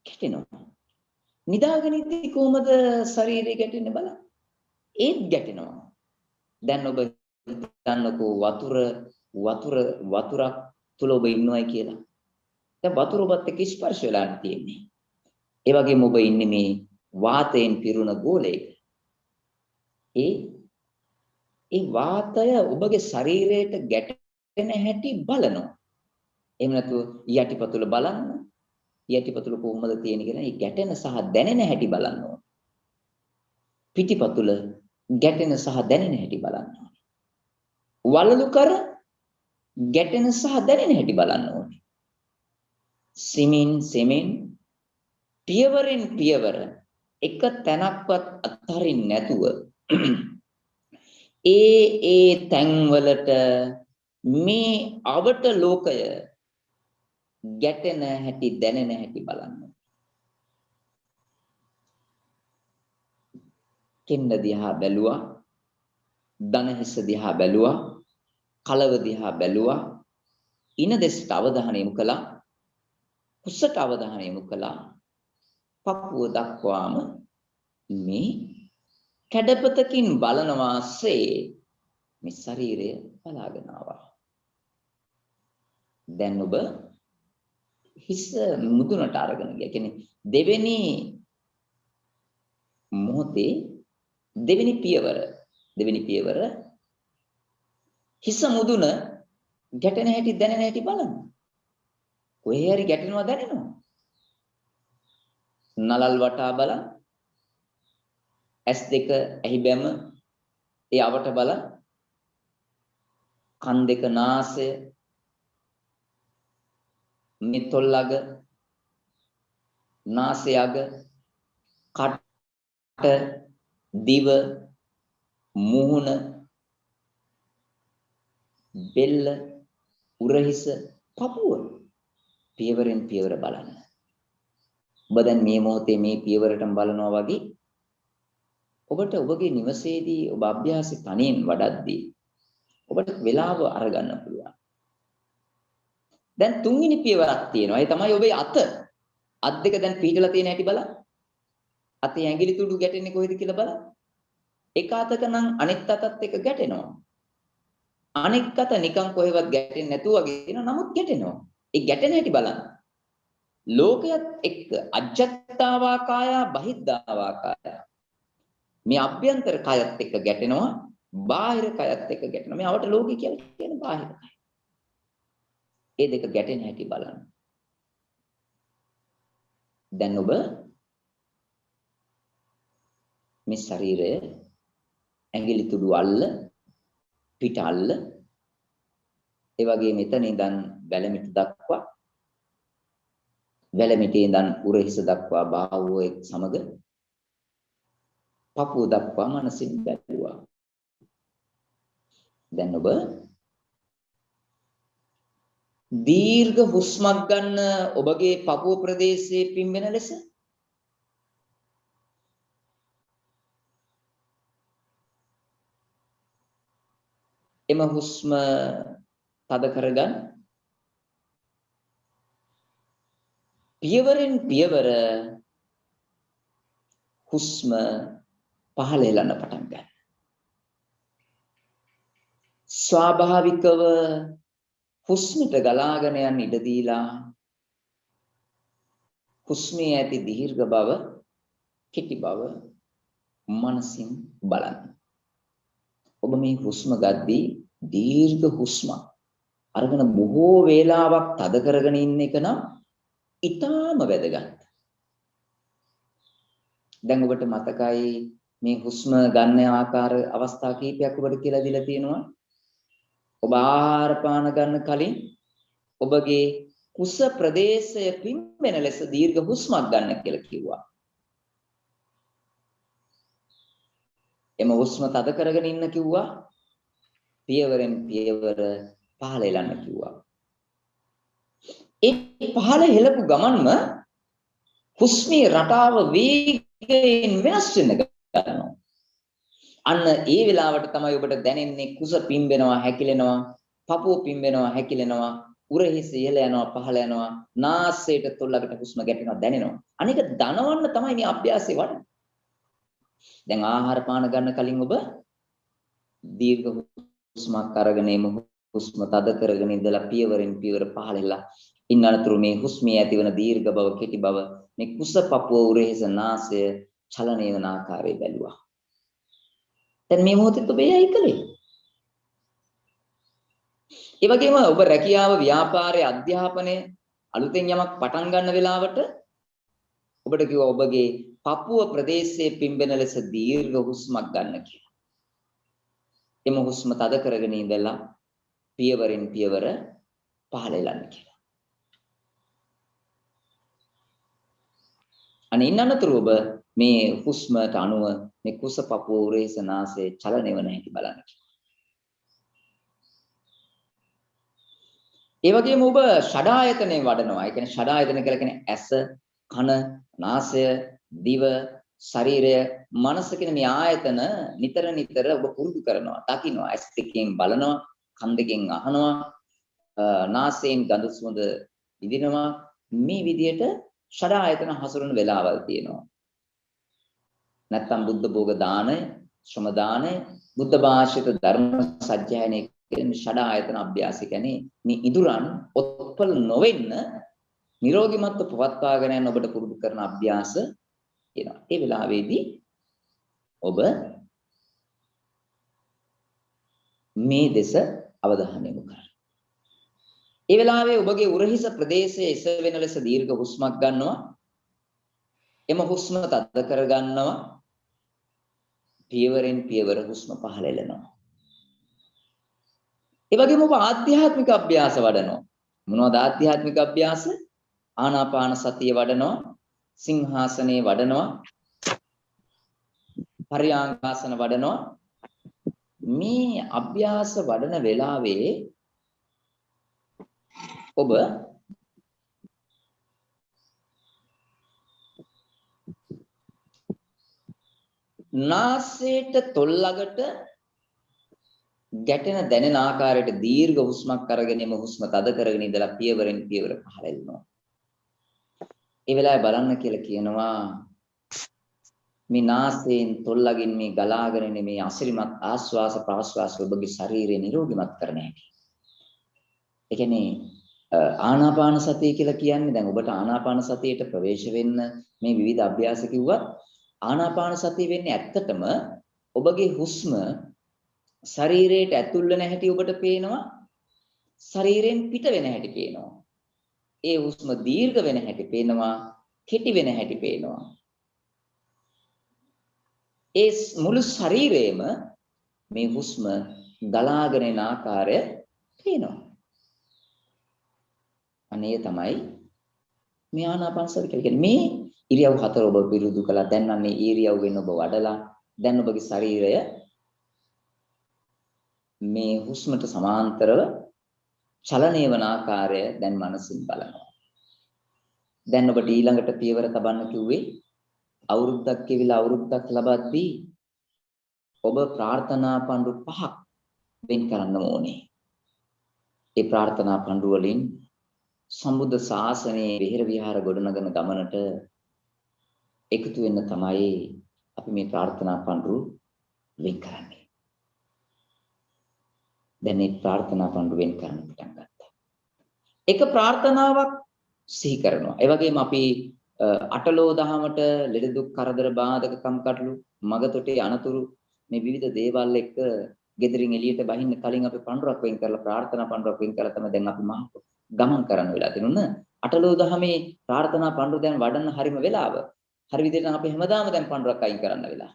ගැටෙනවා. නිදාගෙන ඉද්දී කොහමද ශරීරය ගැටෙන්නේ බලන්න. ඒත් ගැටෙනවා. දැන් ඔබ දන්නකෝ වතුරක් තුල ඔබ ඉන්නවයි කියලා. දැන් වතුර ඔබත් එක්ක ස්පර්ශ වෙලා තියෙන්නේ. ඒ වගේම ඔබ ඉන්නේ මේ වාතයෙන් පිරුණ ගෝලයක. ඒ වාතය ඔබගේ ශරීරයට ගැටෙන හැටි බලනවා. එහෙම නැතුව යටිපතුල බලන්න. යටිපතුල කොහොමද තියෙන්නේ කියලා ඒ ගැටෙන සහ දැනෙන හැටි බලන්න ඕනේ. පිටිපතුල ගැටෙන සහ දැනෙන හැටි බලන්න ඕනේ. වලලු කර ගැටෙන සහ දැනෙන හැටි බලන්න ඕනේ. සිමින් පියවරෙන් පියවර එක තැනක්වත් අත්හරින්න නැතුව ඒ තැන්වලට මේ අවට ලෝකය ගැටෙන හැටි දැනෙන හැටි බලන්න. කෙන්න දිහා බැලුවා, දන හිස දිහා බැලුවා, කලව දිහා බැලුවා, ඉන දෙසට අවධානය යොමු කළා, කුසට අවධානය යොමු කළා, පපුව දක්වාම මේ කැඩපතකින් බලන වාසේ මේ ශරීරය බලාගෙන ආවා. දැන් ඔබ හිස මුදුනට අරගෙන ගියා. කියන්නේ දෙවෙනි මොහොතේ දෙවෙනි පියවර හිස මුදුන ගැටෙන හැටි දැනෙන හැටි බලන්න. කොහේ හරි ගැටෙනවා දැනෙනවා. නලල් වටා බලන්න. S2 ඇහි බැම ඒ අවට බලන්න. කන් දෙක නාසය මේ තොල් අග නාසය අග කට දිව මුහුණ බෙල්ල උරහිස පපුව පියවරෙන් පියවර බලන්න. ඔබ දැන් මේ මොහොතේ මේ පියවරටම බලනවා වගේ ඔබට ඔබගේ නිවසේදී ඔබ අභ්‍යාසය තනියෙන් වඩද්දී ඔබට වෙලාව අරගන්න පුළුවන්. දැන් තුන්වෙනි පියවරක් තියෙනවා. ඒ තමයි ඔබේ අත් දෙක දැන් පිටලා තියෙන හැටි බලන්න. අතේ ඇඟිලි තුඩු ගැටෙන්නේ කොහෙද කියලා බලන්න. එක අතක නම් අනෙක් අතත් එක්ක ගැටෙනවා. අනෙක් අත නිකන් කොහෙවත් ගැටෙන්නේ නැතුව වගේ තියෙනවා. නමුත් ගැටෙනවා. ඒ ගැටෙන හැටි බලන්න. ලෝකයේත් එක්ක අජ්ජත්තාවා කාය බහිද්ධාවා කාය. මේ අභ්‍යන්තර කයත් එක්ක ගැටෙනවා. බාහිර කයත් එක්ක ගැටෙනවා. මේ අවට ලෝකේ කියලා කියන බාහිර කය. ඒ දෙක ගැටෙන හැටි බලන්න. දැන් ඔබ මේ ශරීරය ඇඟිලි තුඩු අල්ල පිට අල්ල ඒ වගේ මෙතන ඉඳන් වැලමිටි දක්වා වැලමිටියේ ඉඳන් උරහිස දක්වා බාහුව සමග පපුව දක්වා මනසින් බැලුවා. දැන් ඔබ දීර්ඝ හුස්මක් ගන්න ඔබගේ පපුව ප්‍රදේශයේ පිම්බෙන ලෙස එම හුස්ම තද කරගන්න. පියවරෙන් පියවර හුස්ම පහළ හෙලන්න පටන් ගන්න. ස්වාභාවිකව හුස්මට ගලාගෙන යන ඉඩ දීලා හුස්මේ ඇති දීර්ඝ බව, කෙටි බව මනසින් බලන්න. ඔබ මේ හුස්ම ගද්දී දීර්ඝ හුස්මක් අරගෙන බොහෝ වේලාවක් තද කරගෙන ඉන්න එක නම් ඊටාම වැදගත්. දැන් ඔබට මතකයි මේ හුස්ම ගන්න ආකාර අවස්ථා කීපයක් ඔබට කියලා දීලා තියෙනවා. ඔබ ආහාර පාන ගන්න කලින් ඔබගේ කුස ප්‍රදේශය පිම්බෙන ලෙස දීර්ඝ හුස්මක් ගන්න කියලා කිව්වා. එම හුස්ම තද කරගෙන ඉන්න කිව්වා. පියවරෙන් පියවර පහළ එලන්න කිව්වා. ඒ පහළ හෙලපු ගමන්ම හුස්මේ රටාව වේගයෙන් වෙනස් වෙන්න ගන්නවා. අන්න ඒ වෙලාවට තමයි ඔබට දැනෙන්නේ කුස පිම්බෙනවා, හැකිලෙනවා, පපුව පිම්බෙනවා, හැකිලෙනවා, උරහිස ඉහළ යනවා, පහළ යනවා, නාසයට තොල්ලකට හුස්ම ගැටෙනවා දැනෙනවා. අනික දනවන්න තමයි මේ අභ්‍යාසය වඩන්නේ. දැන් ආහාර පාන ගන්න කලින් ඔබ දීර්ඝ හුස්මක් අරගෙන එම හුස්ම තද කරගෙන ඉඳලා පියවරෙන් පියවර පහළලා ඉන්න අතරතුර මේ හුස්මේ ඇතිවන දීර්ඝ බව, කෙටි බව, මේ කුස පපුව උරහිස නාසය චලනය වන ආකාරය බැලුවා. දැන් මේ මොහොතේ ඔබ එයයි කළේ. ඒ වගේම ඔබ රැකියාව, ව්‍යාපාරයේ, අධ්‍යාපනයේ අලුතෙන් යමක් පටන් ගන්න වෙලාවට ඔබට කිව්වා ඔබගේ පපුව ප්‍රදේශයේ පිම්බෙන ලෙස දීර්ඝ හුස්මක් ගන්න කියලා. එම හුස්ම තද කරගෙන ඉඳලා පියවරෙන් පියවර පහළ එලන්න කියලා. අනේ ඉන්නනතුරු ඔබ මේ හුස්මට අනුව මේ කුස පපුව උරහිස නාසයේ චලනය වන හැටි බලන්න. ඒ වගේම ඔබ ෂඩායතනෙ වඩනවා. ඒ කියන්නේ ෂඩායතන කියලා කියන්නේ ඇස, කන, නාසය, දිව, ශරීරය, මනස කියන මේ ආයතන නිතර නිතර ඔබ පුරුදු කරනවා. දකින්නවා. ඇස් දෙකෙන් බලනවා, කන් දෙකෙන් අහනවා, නාසයෙන් ගඳ සුවඳ විඳිනවා. මේ විදියට ෂඩායතන හසුරන වෙලාවල් තියෙනවා. නැත්තම් බුද්ධ භෝග දානය, ශ්‍රම දානය, බුද්ධ භාෂිත ධර්ම සජ්ජායනය කියන ෂඩායතන අභ්‍යාසය කියන්නේ මේ ඉදුරන් ඔත්පල් නොවෙන්න නිරෝගීමත්ව පවත්වාගෙන යන ඔබට පුරුදු කරන අභ්‍යාස කියනවා. ඒ වෙලාවේදී ඔබ මේ දෙස අවධානය යොමු කරන්න. ඒ වෙලාවේ ඔබගේ උරහිස ප්‍රදේශයේ එසවෙන ලෙස දීර්ඝ හුස්මක් ගන්නවා. එම හුස්ම තද කර ගන්නවා. පියවරෙන් පියවර හුස්ම පහළ එළනවා. ඒ වගේම ඔබ ආධ්‍යාත්මික අභ්‍යාස වඩනවා. මොනවද ආධ්‍යාත්මික අභ්‍යාස? ආනාපාන සතිය වඩනවා, සිංහාසනේ වඩනවා, පරියාංගාසන වඩනවා. මේ අභ්‍යාස වඩන වෙලාවේ ඔබ නාසයට තොල්ලකට ගැටෙන දැනෙන ආකාරයට දීර්ඝ හුස්මක් අරගෙන එම හුස්ම තද කරගෙන ඉඳලා පියවරෙන් පියවර පහළ එනවා. ඒ වෙලාවේ බලන්න කියලා කියනවා මේ නාසයෙන් තොල්ලකින් මේ ගලාගෙන එන මේ අසිරිමත් ආස්වාස ප්‍රාස්වාස ඔබගේ ශරීරය නිරෝගීමත් කරන හැටි. ඒ කියන්නේ ආනාපාන සතිය කියලා කියන්නේ දැන් ඔබට ආනාපාන සතියට ප්‍රවේශ වෙන්න මේ විවිධ අභ්‍යාස කිව්වත් ආනාපාන සතිය වෙන්නේ ඇත්තටම ඔබගේ හුස්ම ශරීරයට ඇතුල් වෙන හැටි ඔබට පේනවා. ශරීරයෙන් පිට වෙන හැටි පේනවා. ඒ හුස්ම දීර්ඝ වෙන හැටි පේනවා, කෙටි වෙන හැටි පේනවා. ඒ මුළු ශරීරයේම මේ හුස්ම ගලාගෙන යන ආකාරය පේනවා. අනේ තමයි මේ ආනාපානසති කියලා කියන්නේ. මේ ඉරියව් හතර ඔබ පිරිදුු කළා. දැන් නම් මේ ඉරියව්වෙන් ඔබ වඩලා දැන් ඔබගේ ශරීරය මේ හුස්මට සමාන්තරව චලනය වන ආකාරය දැන් මනසින් බලනවා. දැන් ඔබට ඊළඟට පියවර තබන්න කිව්වේ අවුරුද්දක් කෙවිලා අවුරුද්දක් ලබද්දී ඔබ ප්‍රාර්ථනා පඬු 5ක් වෙන් කරන්න ඕනේ. ඒ ප්‍රාර්ථනා පඬු වලින් සම්බුද්ධ ශාසනයේ විහෙර විහාර ගොඩනගන ගමනට එකතු වෙන්න තමයි අපි මේ ප්‍රාර්ථනා පඬු වෙන් කරන්නේ. දැන් මේ ප්‍රාර්ථනා පඬු වෙන් කරන්න පටන් ගත්තා. එක ප්‍රාර්ථනාවක් සිහි කරනවා. ඒ වගේම අපි අටලෝ දහමට ලෙඩ දුක් කරදර බාධක කම්කටොළු මගතොටේ අනතුරු මේ විවිධ දේවල් එක්ක ගෙදරින් එළියට බහින්න කලින් අපි පඬුරක් වෙන් කරලා ප්‍රාර්ථනා පඬුරක් වෙන් කරලා තමයි දැන් අපි ගමන් කරන්න වෙලා තියෙනුන. අටලෝ දහමේ ප්‍රාර්ථනා පඬුර දැන් වඩන්න හරිම වෙලාව. හරි විදිහට අපි හැමදාම දැන් පඬුරක් අයින් කරන්න වෙලා.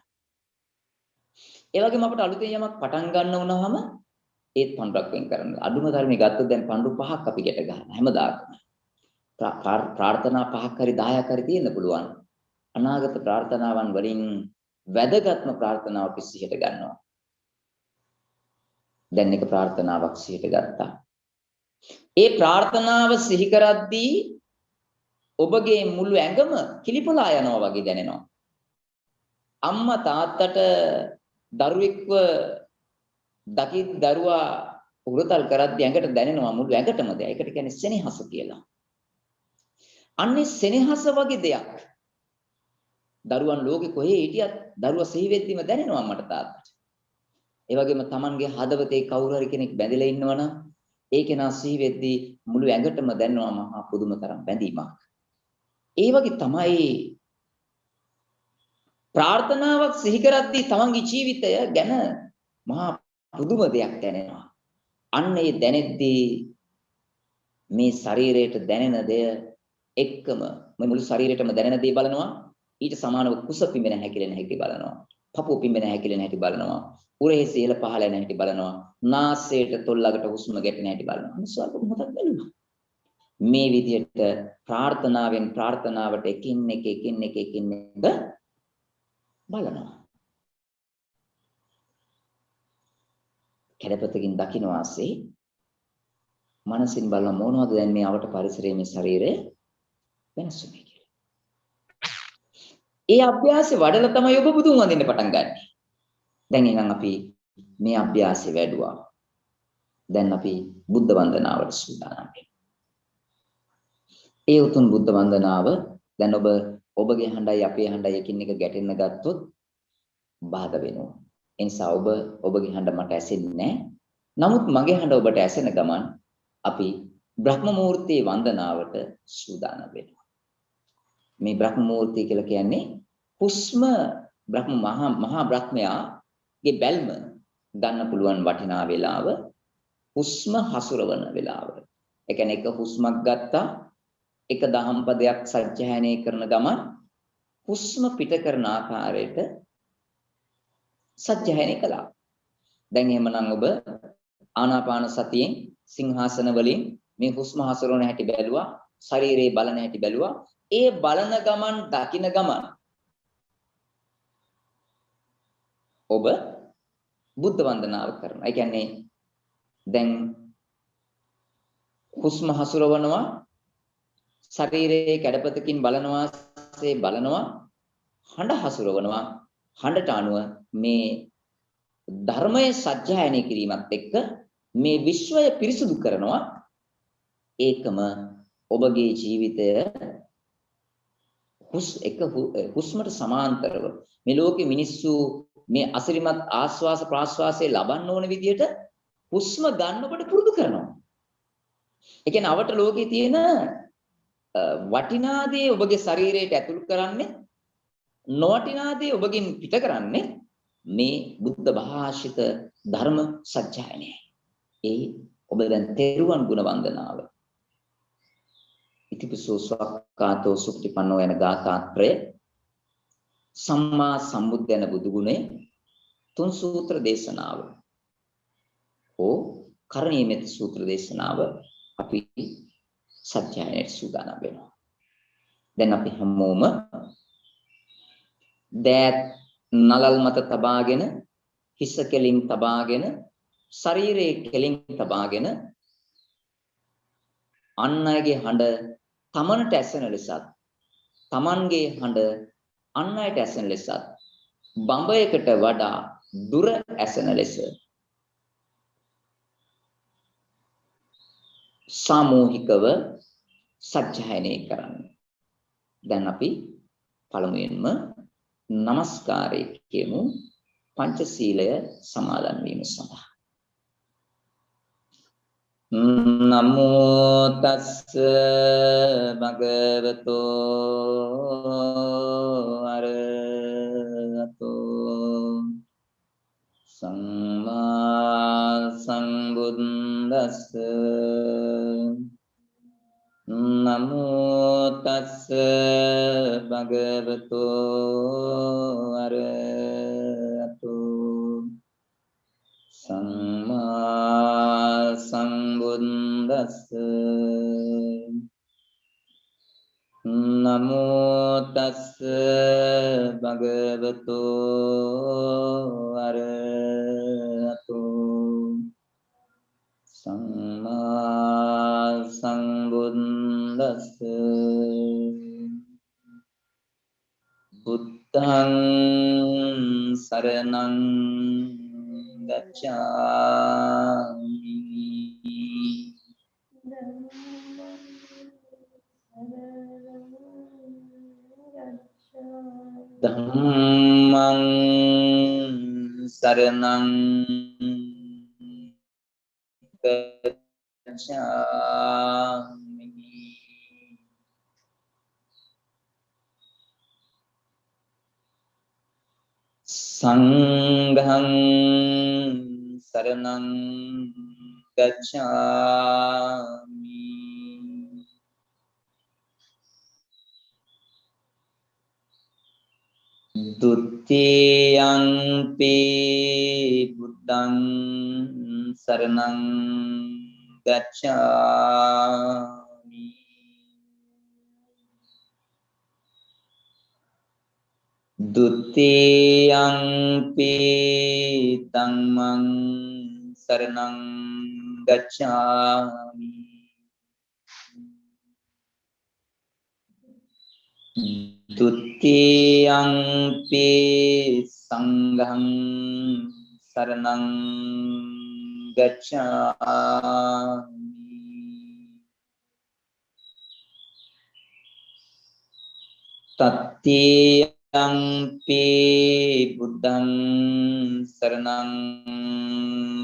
ඒ වගේම අපිට අලුතෙන් යමක් පටන් ගන්න වුණාම ඒත් පඬුරක් වෙන් කරන්න. අඩුම ධර්මයේ ගත්තොත් දැන් පඬුරු 5ක් අපි ගැට ගන්නවා හැමදාම. ප්‍රාර්ථනා 5ක් හරි 10ක් හරි තියෙන්න පුළුවන්. අනාගත ප්‍රාර්ථනාවන් වලින් වැදගත්ම ප්‍රාර්ථනාව අපි සිහියට ගන්නවා. දැන් එක ප්‍රාර්ථනාවක් සිහියට ගත්තා. ඒ ප්‍රාර්ථනාව සිහි කරද්දී ඔබගේ මුළු ඇඟම කිලිපොලා යනවා වගේ දැනෙනවා. අම්මා තාත්තට දරුවෙක්ව දරුවා උරතල් කරද්දී ඇඟට දැනෙනවා මුළු ඇඟටම දෙයක්. ඒකට කියන්නේ සෙනෙහස කියලා. අන්නේ සෙනෙහස වගේ දෙයක්. දරුවන් ලෝකේ කොහේ හිටියත් දරුවා සිහි වෙද්දිම දැනෙනවා අම්මට තාත්තට. ඒ වගේම Tamanගේ හදවතේ කවුරු හරි කෙනෙක් බැඳලා ඉන්නවනම් ඒ කෙනා සිහි වෙද්දී මුළු ඇඟටම දැනෙනවා මහා පුදුම තරම් බැඳීමක්. ඒ වගේ තමයි ප්‍රාර්ථනාවක් සිහි කරද්දී Tamanගේ ජීවිතය ගැන මහා පුදුම දෙයක් දැනෙනවා. අන්න ඒ දැනෙද්දී මේ ශරීරයට දැනෙන දෙය එක්කම මේ මුළු ශරීරයටම දැනෙන දේ බලනවා. ඊට සමානව කුස පිඹෙන හැකිලෙන හැටි බලනවා. පපුව පිඹෙන හැකිලෙන හැටි බලනවා. උරේ සීල පහළ යන හැටි බලනවා. නාසයට තොල්ලකට හුස්ම ගැටෙන හැටි බලනවා. අනිසාරක මොකක්ද බලනවා. මේ විදිහට ප්‍රාර්ථනාවෙන් ප්‍රාර්ථනාවට එකින් එක බලනවා. කැඩපතකින් දකින්න වාසේ මනසින් බලන මොනවද දැන් මේ අවට පරිසරයේ මේ ශරීරය වෙනස්ුනේ කියලා. ඒ අභ්‍යාසය වඩලා තමයි ඔබ බුදුන් වඳින්න පටන් ගන්න. දැන් එහෙනම් අපි මේ අභ්‍යාසය වැඩුවා. දැන් අපි බුද්ධ වන්දනාවට සූදානම් වෙනවා. ඒ උතුම් බුද්ධ වන්දනාව දැන් ඔබගේ හඬයි අපේ හඬයි එකින් එක ගැටෙන්න ගත්තොත් බාධා වෙනවා. ඒ නිසා ඔබගේ හඬ මට ඇසෙන්නේ නැහැ. නමුත් මගේ හඬ ඔබට ඇසෙන ගමන් අපි බ්‍රහ්ම මූර්තියේ වන්දනාවට සූදානම් වෙනවා. මේ බ්‍රහ්ම මූර්තිය කියලා කියන්නේ හුස්ම මහා බ්‍රහ්මයාගේ බැල්ම ගන්න පුළුවන් වටිනා වේලාව හුස්ම හසුරවන වේලාව. ඒ කියන්නේ එක හුස්මක් ගත්තා එක දහම් පදයක් සජ්ජායනය කරන ගමන් හුස්ම පිට කරන ආකාරයට සජ්ජායනය කළා. දැන් එහෙමනම් ඔබ ආනාපාන සතියෙන් සිංහාසන වලින් මේ හුස්ම හසුරවන හැටි බැලුවා, ශරීරයේ බලන හැටි බැලුවා. ඒ බලන ගමන් දකින ගමන් ඔබ බුද්ධ වන්දනාව කරනවා. ඒ කියන්නේ දැන් හුස්ම හසුරවනවා, ශරීරයේ කැඩපතකින් බලනවාසේ බලනවා, හඬ හසුරවනවා. හඬට අනුව මේ ධර්මයේ සත්‍යයනය කිරීමත් එක්ක මේ විශ්වය පිරිසුදු කරනවා. ඒකම ඔබගේ ජීවිතය හුස්මට සමාන්තරව මේ ලෝකේ මිනිස්සු මේ අසිරිමත් ආස්වාස ප්‍රාස්වාසයේ ලබන්න ඕන විදිහට හුස්ම ගන්න ඔබට පුරුදු කරනවා. ඒ කියන්නේ අවට ලෝකේ තියෙන වටිනා දේ ඔබගේ ශරීරයට ඇතුළු කරන්නේ, නොවටිනා දේ ඔබගෙන් පිට කරන්නේ මේ බුද්ධ භාෂිත ධර්ම සත්‍යයනයයි. ඒ ඔබ දැන් තෙරුවන් ගුණ වන්දනාව ඉතිපිසෝ සක්කාතෝ සුප්තිපන්නෝ යන ගාථාත්‍රය සම්මා සම්බුද්ධ යන බුදු ගුණය තුන් සූත්‍ර දේශනාව ඕ කරණීයමෙත් සූත්‍ර දේශනාව අපි සත්‍යයට සූදානම් වෙනවා. දැන් අපි හැමෝම දෑත් නලල් මත තබාගෙන හිස කෙලින් තබාගෙන ශරීරයේ කෙලින් තබාගෙන අන් අයගේ හඬ තමන්ට ඇසෙන ලෙසත් තමන්ගේ හඬ අන් අයට ඇසෙන ලෙසත් බඹයකට වඩා දුර ඇසෙන ලෙස සාමූහිකව සත්‍යයනේ කරන්න. දැන් අපි පළමුවෙන්ම නමස්කාරය කියමු පංචශීලය සමාදන් වීම සඳහා. නමෝ තස්ස භගවතෝ අරහතෝ සම්මා සම්බුද්දස්ස නමෝ තස්ස භගවතෝ අරහතෝ සම්මා සම්බුද්දස්ස නමෝ තස්ස භගවතෝ අරහතෝ සම්මා සම්බුද්දස්ස බුද්ධං සරණං ගච්ඡාමි ධම්මං සරණං ගච්ඡාමි සංඝං සරණං ගච්ඡාමි ဒုတိယံ පි බුද්ධං සරණං ගච්ඡාමි ဒုတိယံ පි ධම්මං සරණං ගච්ඡාමි ဒုတိယံ පි සංඝං සරණං ගච්ඡාමි တတိယံ පි බුද්ධං සරණං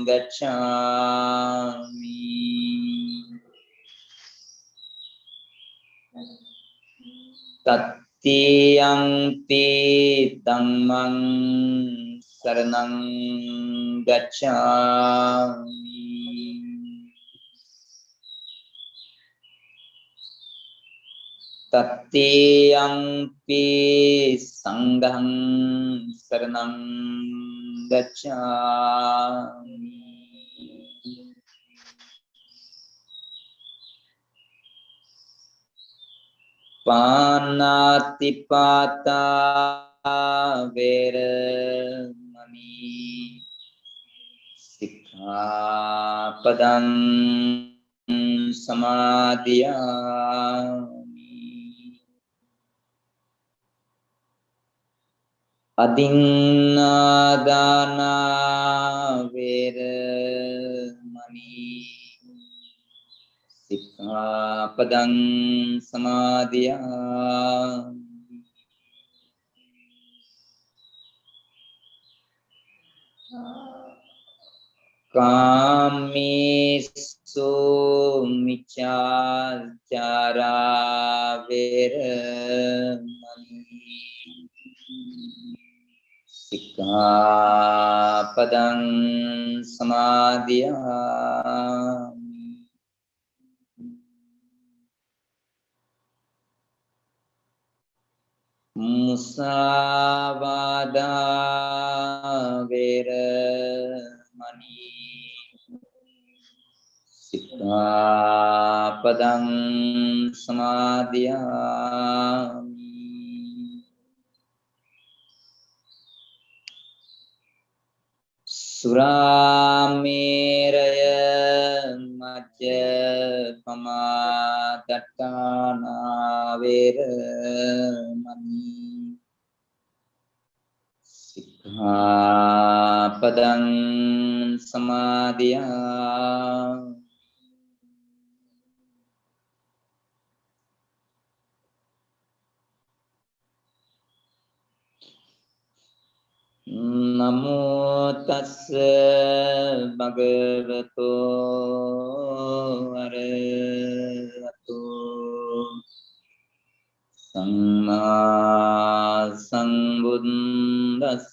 ගච්ඡාමි တတိယံ පි ධම්මං සරණං ගච්ඡාමි တတိယံ පි සංඝං සරණං ගච්ඡාමි ပါဏာတိပါတာဝေရမဏီ සික්ඛාපදං සමාදියාමි อดินนาดานาเวรมณี สิกขาปดังสมาธิยามิกามิสุมิจฉาจาราเวรมณี สิกขาปดังสมาธิยามิ මුසාවාදා වේරමණී සික්ඛාපදං සමාදියාමි සුරාමේරය මජ්ජ පමාදට්ඨානා වේරමණී සික්ඛාපදං සමාදියාමි නමෝ තස්ස භගවතෝ අරහතෝ සම්මා සම්බුද්දස්ස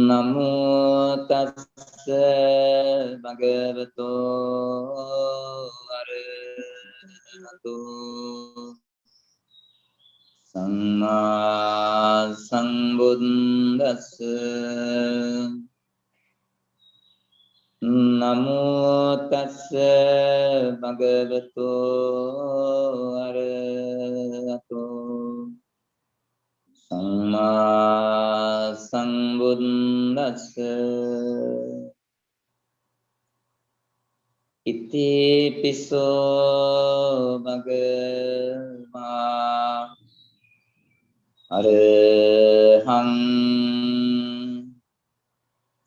නමෝ තස්ස භගවතෝ අරහතෝ සම්මා සම්බුද්දස්ස නමෝ තස්ස භගවතෝ අරහතෝ සම්මා සම්බුද්දස්ස ඉති පිසෝ භගවා අරහං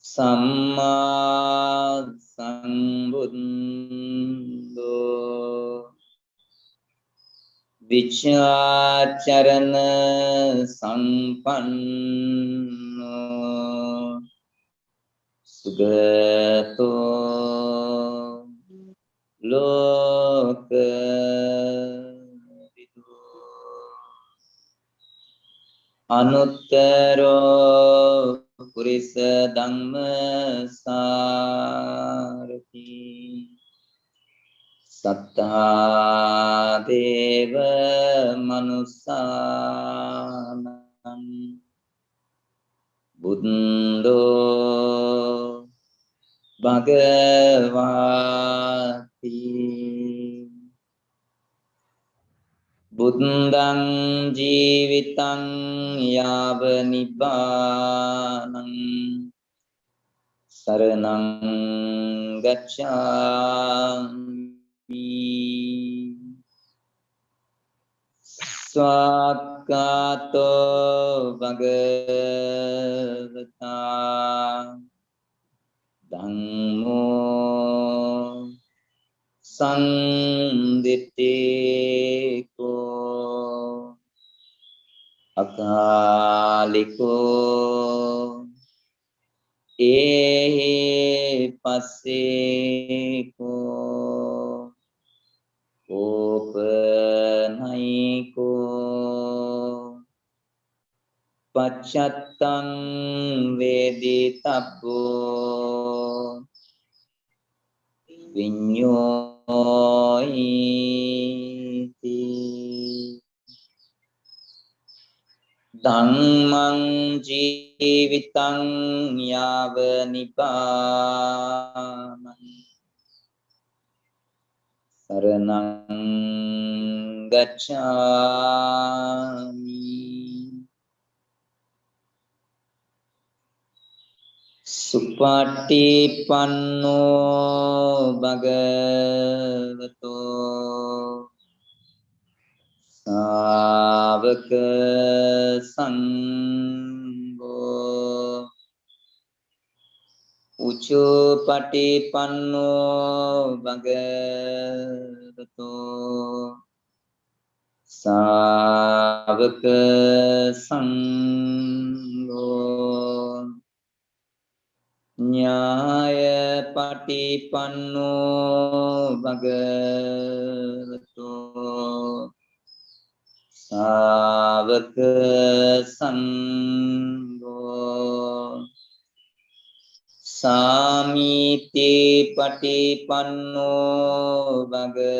සම්මා සම්බුද්දෝ විචාචරණ සම්පන්නෝ සුගතෝ ලෝකවිදු අනුත්තරෝ පුරිස ධම්ම සාරති සත්තා දේව මනුස්සානං බුද්ධෝ භගවාති බුද්ධං ජීවිතං යාව නිබ්බානං සරණං ගච්ඡාමි ස්වාක්ඛාතෝ භගවතා ධම්මෝ සම්දිත්තේකෝ අකාලිකෝ ඒහි පස්සේකෝ ඕපනයිකෝ පච්චත්තං වේදිතබ්බෝ විඤ්ඤෝයිති ධම්මං ජීවිතං යාව නිපානං සරණං ගච්ඡාමි සුපටිපන්නෝ භගවතෝ ශාවක සංඝෝ උචුපටිපන්නෝ භගවතෝ ශාවක සංඝෝ ඥාය පටිපන්නෝ භගවතෝ ශාවක සංඝෝ සාමීති පටිපන්නෝ භගවතෝ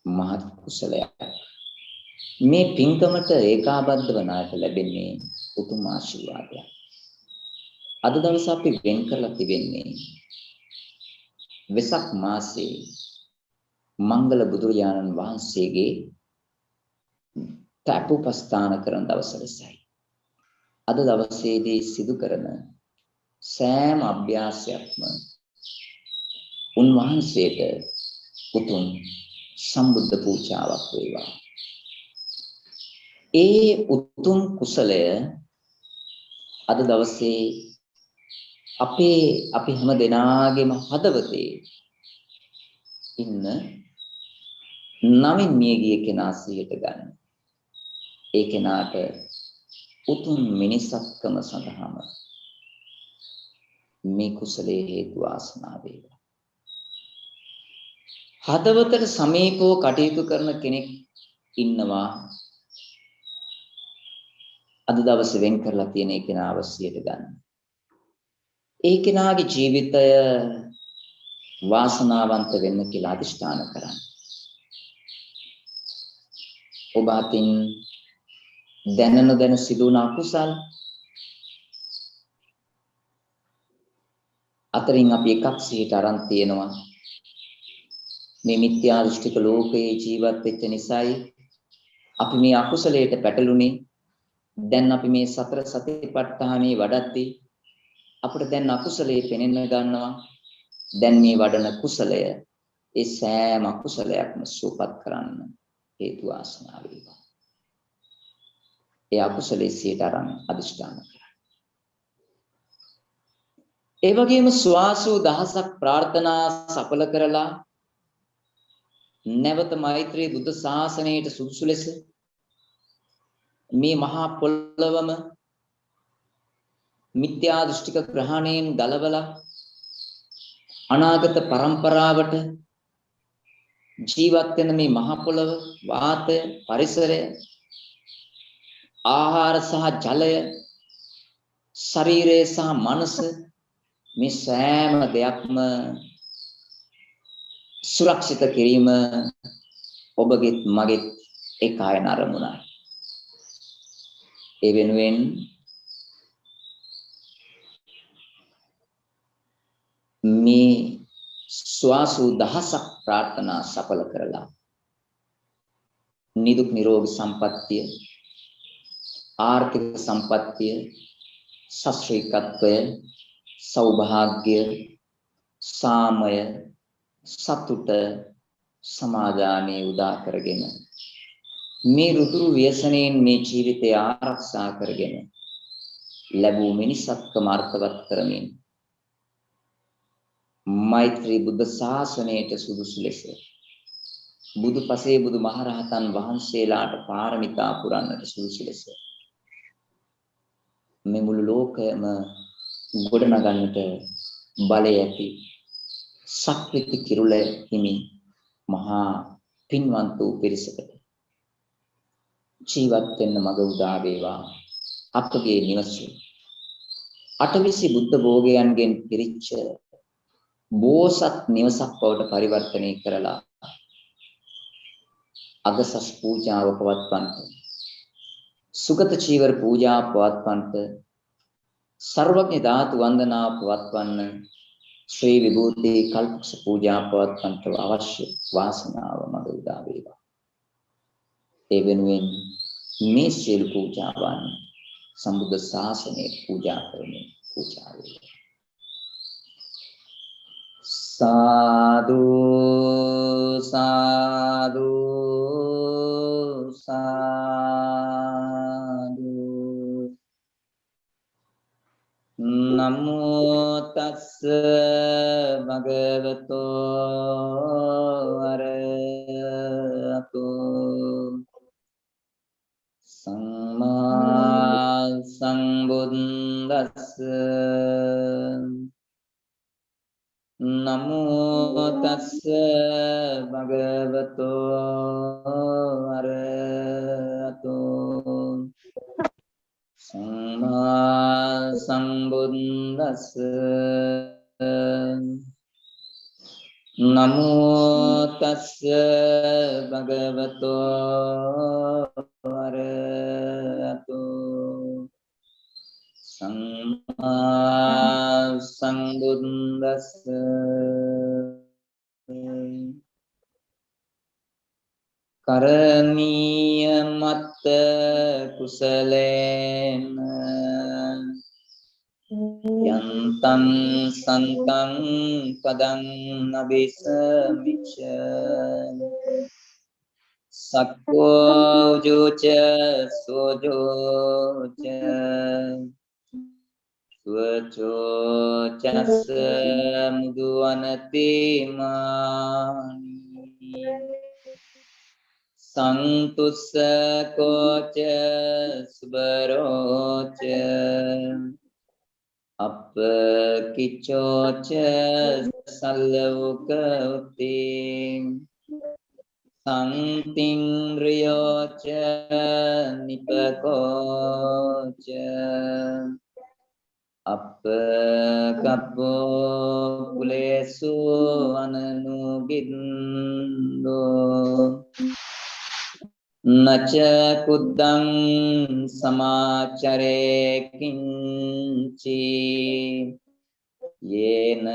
මහත් කුසලයක්. මේ පින්කමට ඒකාබද්ධ වනාට ලැබෙන්නේ උතුම් ආශිර්වාදයක්. අද දවස අපි වෙන් කරලා තිබෙන්නේ වෙසක් මාසයේ මංගල බුදුරජාණන් වහන්සේගේ තපෝපස්ථාන කරන දවස ලෙසයි. අද දවසේදී සිදු කරන සෑම අභ්‍යාසයක්ම උන්වහන්සේට උතුම් සම්බුද්ධ පූජාවක් වේවා. ඒ උතුම් කුසලය අද දවසේ අපි හැම දෙනාගේම හදවතේ ඉන්න නවින් මියගිය කෙනා සිහියට ගන්න. ඒ කෙනාට උතුම් මිනිසත්කම සඳහාම මේ කුසලයේ හේතු වාසනා වේවා. හදවතට සමීපව කටයුතු කරන කෙනෙක් ඉන්නවා. අද දවසේ වෙන් කරලා තියෙන ඒ කෙනා අවශ්‍යයට ගන්න. ඒ කෙනාගේ ජීවිතය වාසනාවන්ත වෙන්න කියලා අදිෂ්ඨාන කරන්න. ඔබ අතින් දැන නොදැන සිදුවන අකුසල් අතරින් අපි එකක් සිහිට අරන් තියෙනවා. මේ මිත්‍යා දෘෂ්ටික ලෝකයේ ජීවත් වෙච්ච නිසායි අපි මේ අකුසලයට පැටළුනේ. දැන් අපි මේ සතර සතිපට්ඨානෙ වඩද්දී අපිට දැන් අකුසලයේ පෙනෙන්න ගන්නවා. දැන් මේ වඩන කුසලය ඒ සෑම අකුසලයක්ම සූපත් කරන්න හේතු වාසනා වේවා. ඒ අකුසලයේ සියට අරන් අදිෂ්ඨාන කරන්න. ඒ වගේම සුවාසු දහසක් ප්‍රාර්ථනා සඵල කරලා නැවත මෛත්‍රී බුද්ධ ශාසනයට සුදුසු ලෙස මේ මහා පොළවම මිත්‍යා දෘෂ්ටික ග්‍රහණයෙන් ගලවලා අනාගත පරම්පරාවට ජීවත් වෙන මේ මහා පොළව වාතය පරිසරය ආහාර සහ ජලය ශරීරය සහ මනස මේ සෑම දෙයක්ම සුරක්ෂිත කිරීම ඔබගේ මගේ ඒකායන අරමුණයි. ඒ වෙනුවෙන් මේ ස්වාසු දහසක් ප්‍රාර්ථනා සඵල කරලා නිදුක් නිරෝගී සම්පන්නිය ආර්ථික සම්පන්නිය ශාස්ත්‍රීයත්වය සෞභාග්‍ය සාමය සතුට සමාදානයේ උදා කරගෙන මේ රුතුරු ව්‍යසනයෙන් මේ ජීවිතය ආරක්ෂා කරගෙන ලැබූ මිනිසත්කම අර්ථවත් කරමින් මෛත්‍රී බුද්ධ ශාසනයට සුදුසු ලෙස බුදු පසේ බුදු මහරහතන් වහන්සේලාට පාරමිතා පුරන්නට සුදුසු ලෙස මේ මුළු ලෝකයම ගොඩනගන්නට බලය ඇති සක්විති කිරුළ හිමි මහා පින්වන්ත වූ පිරිසකට ජීවත් වෙන්න මඟ උදා වේවා. අපගේ නිවසේ අටවිසි බුද්ධ භෝගයන්ගෙන් පිරිච්ච බෝසත් නිවසක් බවට පරිවර්තනය කරලා අගසස් පූජාව පවත්වන්නට සුගත චීවර පූජා පවත්වන්නට සර්වඥ ධාතු වන්දනා පවත්වන්න ශ්‍රී විභූති කල්පක්ෂ පූජා පවත්වන්නට අවශ්‍ය වාසනාව මඟ උදා වේවා. ඒ වෙනුවෙන් මේ සියලු පූජාවන් සම්බුද්ධ ශාසනයේ පූජා කරමින් පූජා වේවා. සාදු සාදු සාදු නමෝ තස්ස භගවතෝ අරහතෝ සම්මා සම්බුද්දස්ස නමෝ තස්ස භගවතෝ අරහතෝ සම්මා සම්බුද්දස්ස नमो तस्य भगवतो अरहतो सम्मा सम्बुद्दस्स කරණීය මත්ත කුසලේන යන්තං සන්තං පදං අபிසමිච්ඡ සක්කෝ ජෝච සෝජෝච සුවචෝ චස්ස මුදු අනති මානි සන්තුස්ස කෝච සුබරෝච අප කිච්චෝච සල්ලෝක උති සම්තින්ද්‍රියෝච නිපකෝච අප කප්පෝ කුලේසු අනනුගින්දෝ නච කුද්දං සමාචරේ කිංචි යේන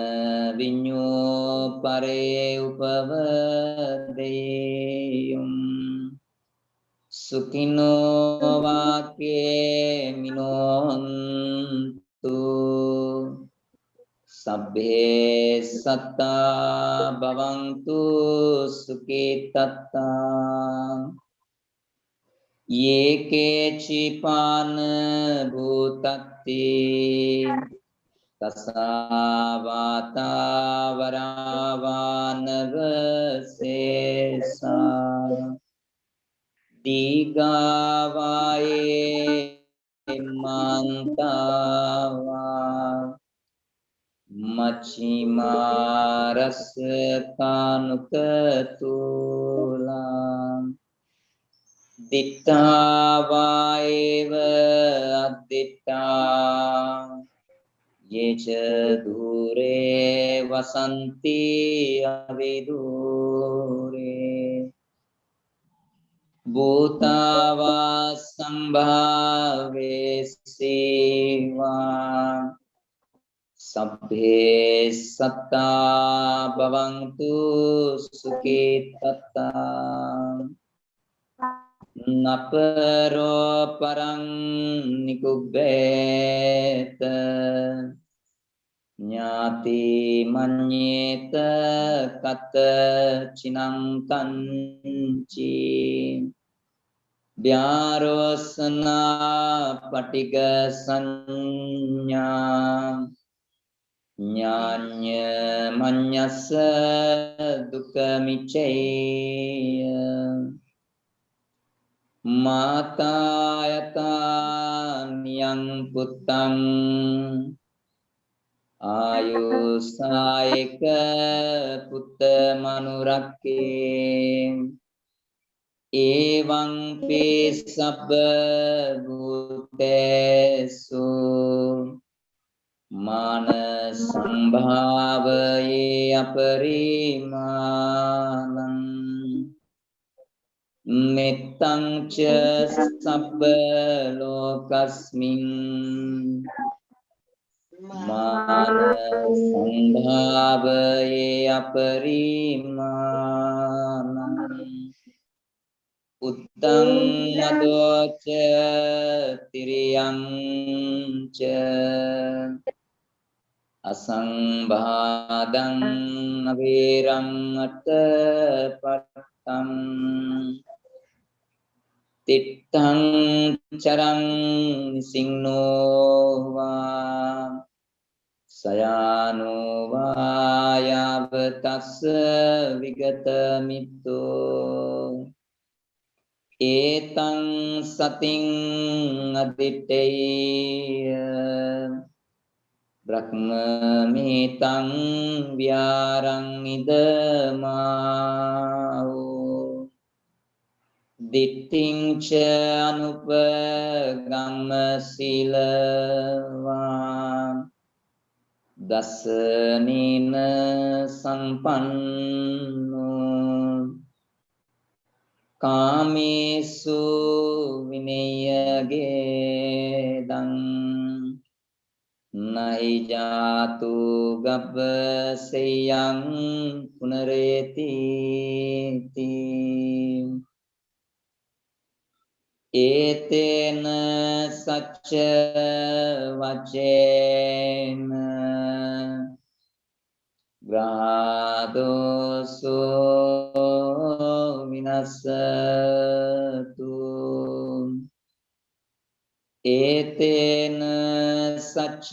විඤ්ඤෝ පරේ උපවදේයුම් සුඛිනෝ වාක්‍යේ මිනෝන්තු සබ්බේ සත්තා භවන්තු සුඛිතත්තා යේකේචි පාන භූතත්ති තසාවාතා වරාවානව සේසා දීගාවායේ මන්තාවා මච්චිමාරස්ස කානුකතුලා දිත්තාවායේව අද්දිත්තා යේච ධූරේ වසන්ති අවිදූරේ භූතාවා සම්භාවේසීවා සබ්බේ සත්තා භවන්තු සුඛිතත්තා නපරෝ පරං නිකුබ්බේත ඥාති මඤ්ඤේත කත චිනං කංචි ව්‍යාරෝසනා පටිග සංඥා ඥාඤ්ඤ මඤ්ඤස්ස දුක්ඛ මිච්ඡේය මාතායතා නියං පුත්තං ආයුසායක පුත්ත මනුරක්කේ එවං පේ සබ්බ භූතේසු මාන සම්භාවයේ අපරිමාණං මෙත්තං ච සබ්බ ලෝකස්මින් මාන සම්භාවයේ අපරිමාණං උත්තං නදෝච තිරියං ච අසංභාදං අවේරං අට්ඨපත්තං තිත්තං චරං සිංනෝවා සයානෝවා යාව තස්ස විගත මිත්තෝ ඒතං සතින් අදිත්තේය බ්‍රහ්මමේතං ව්‍යාරං ඉදමාවෝ දිට්ඨිං ච අනුපගම්ම සීලවා දසනීන සම්පන්නෝ කාමේසු විනයගේ දං නයි ජාතු ගබ්බසෙයං පුනරේති ඒතේන සච්ච වචේන ග්‍රාදෝසෝ විනස්සතු ඒතේන සච්ච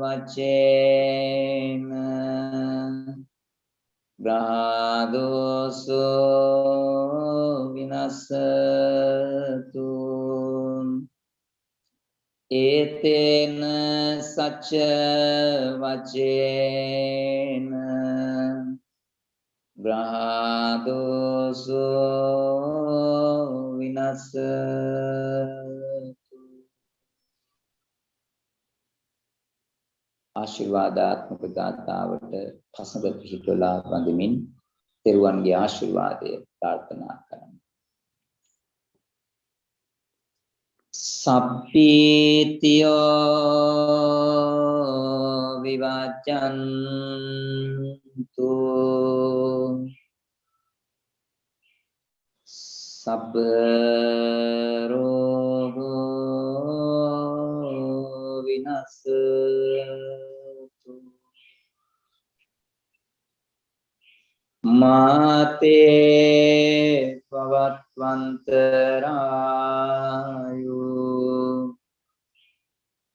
වචේන ග්‍රාදෝසෝ විනස්සතු ඒතේන සච්ච වචේන ග්‍රාදෝසෝ විනස්සතු ආශිර්වාදාත්මක ගාථාවට පසඟ පිහිටලා වඳමින් තෙරුවන්ගේ ආශිර්වාදය ප්‍රාර්ථනා කරමි. සප්පීතියෝ විවච්ඡන්තු සබ්බ රෝගෝ විනස්සතු මාතේ පවත්වන්තරායෝ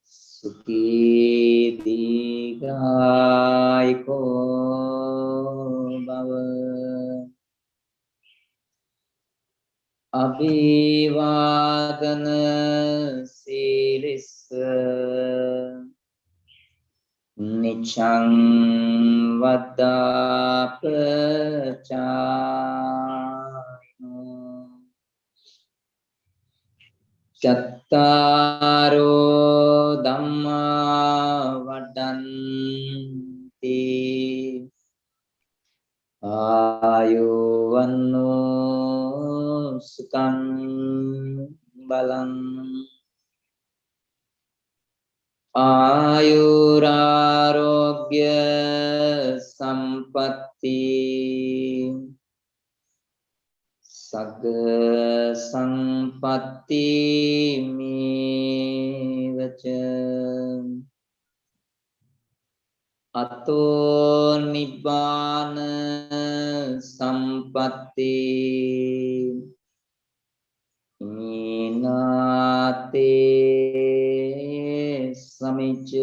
සුඛී දීඝායුකෝ භව අභිවාදන සීලිස්ස නිච්ඡං වද්දාපචායනෝ චත්තාරෝ ධම්මා වඩ්ඩන්ති ආයුවන්නෝ සුඛං බලං ආයුරාරෝග්‍ය සම්පatti සග්ග සම්පatti මේවච අතෝ නිබ්බාන සම්පatti නාතේ සමිච්ඡ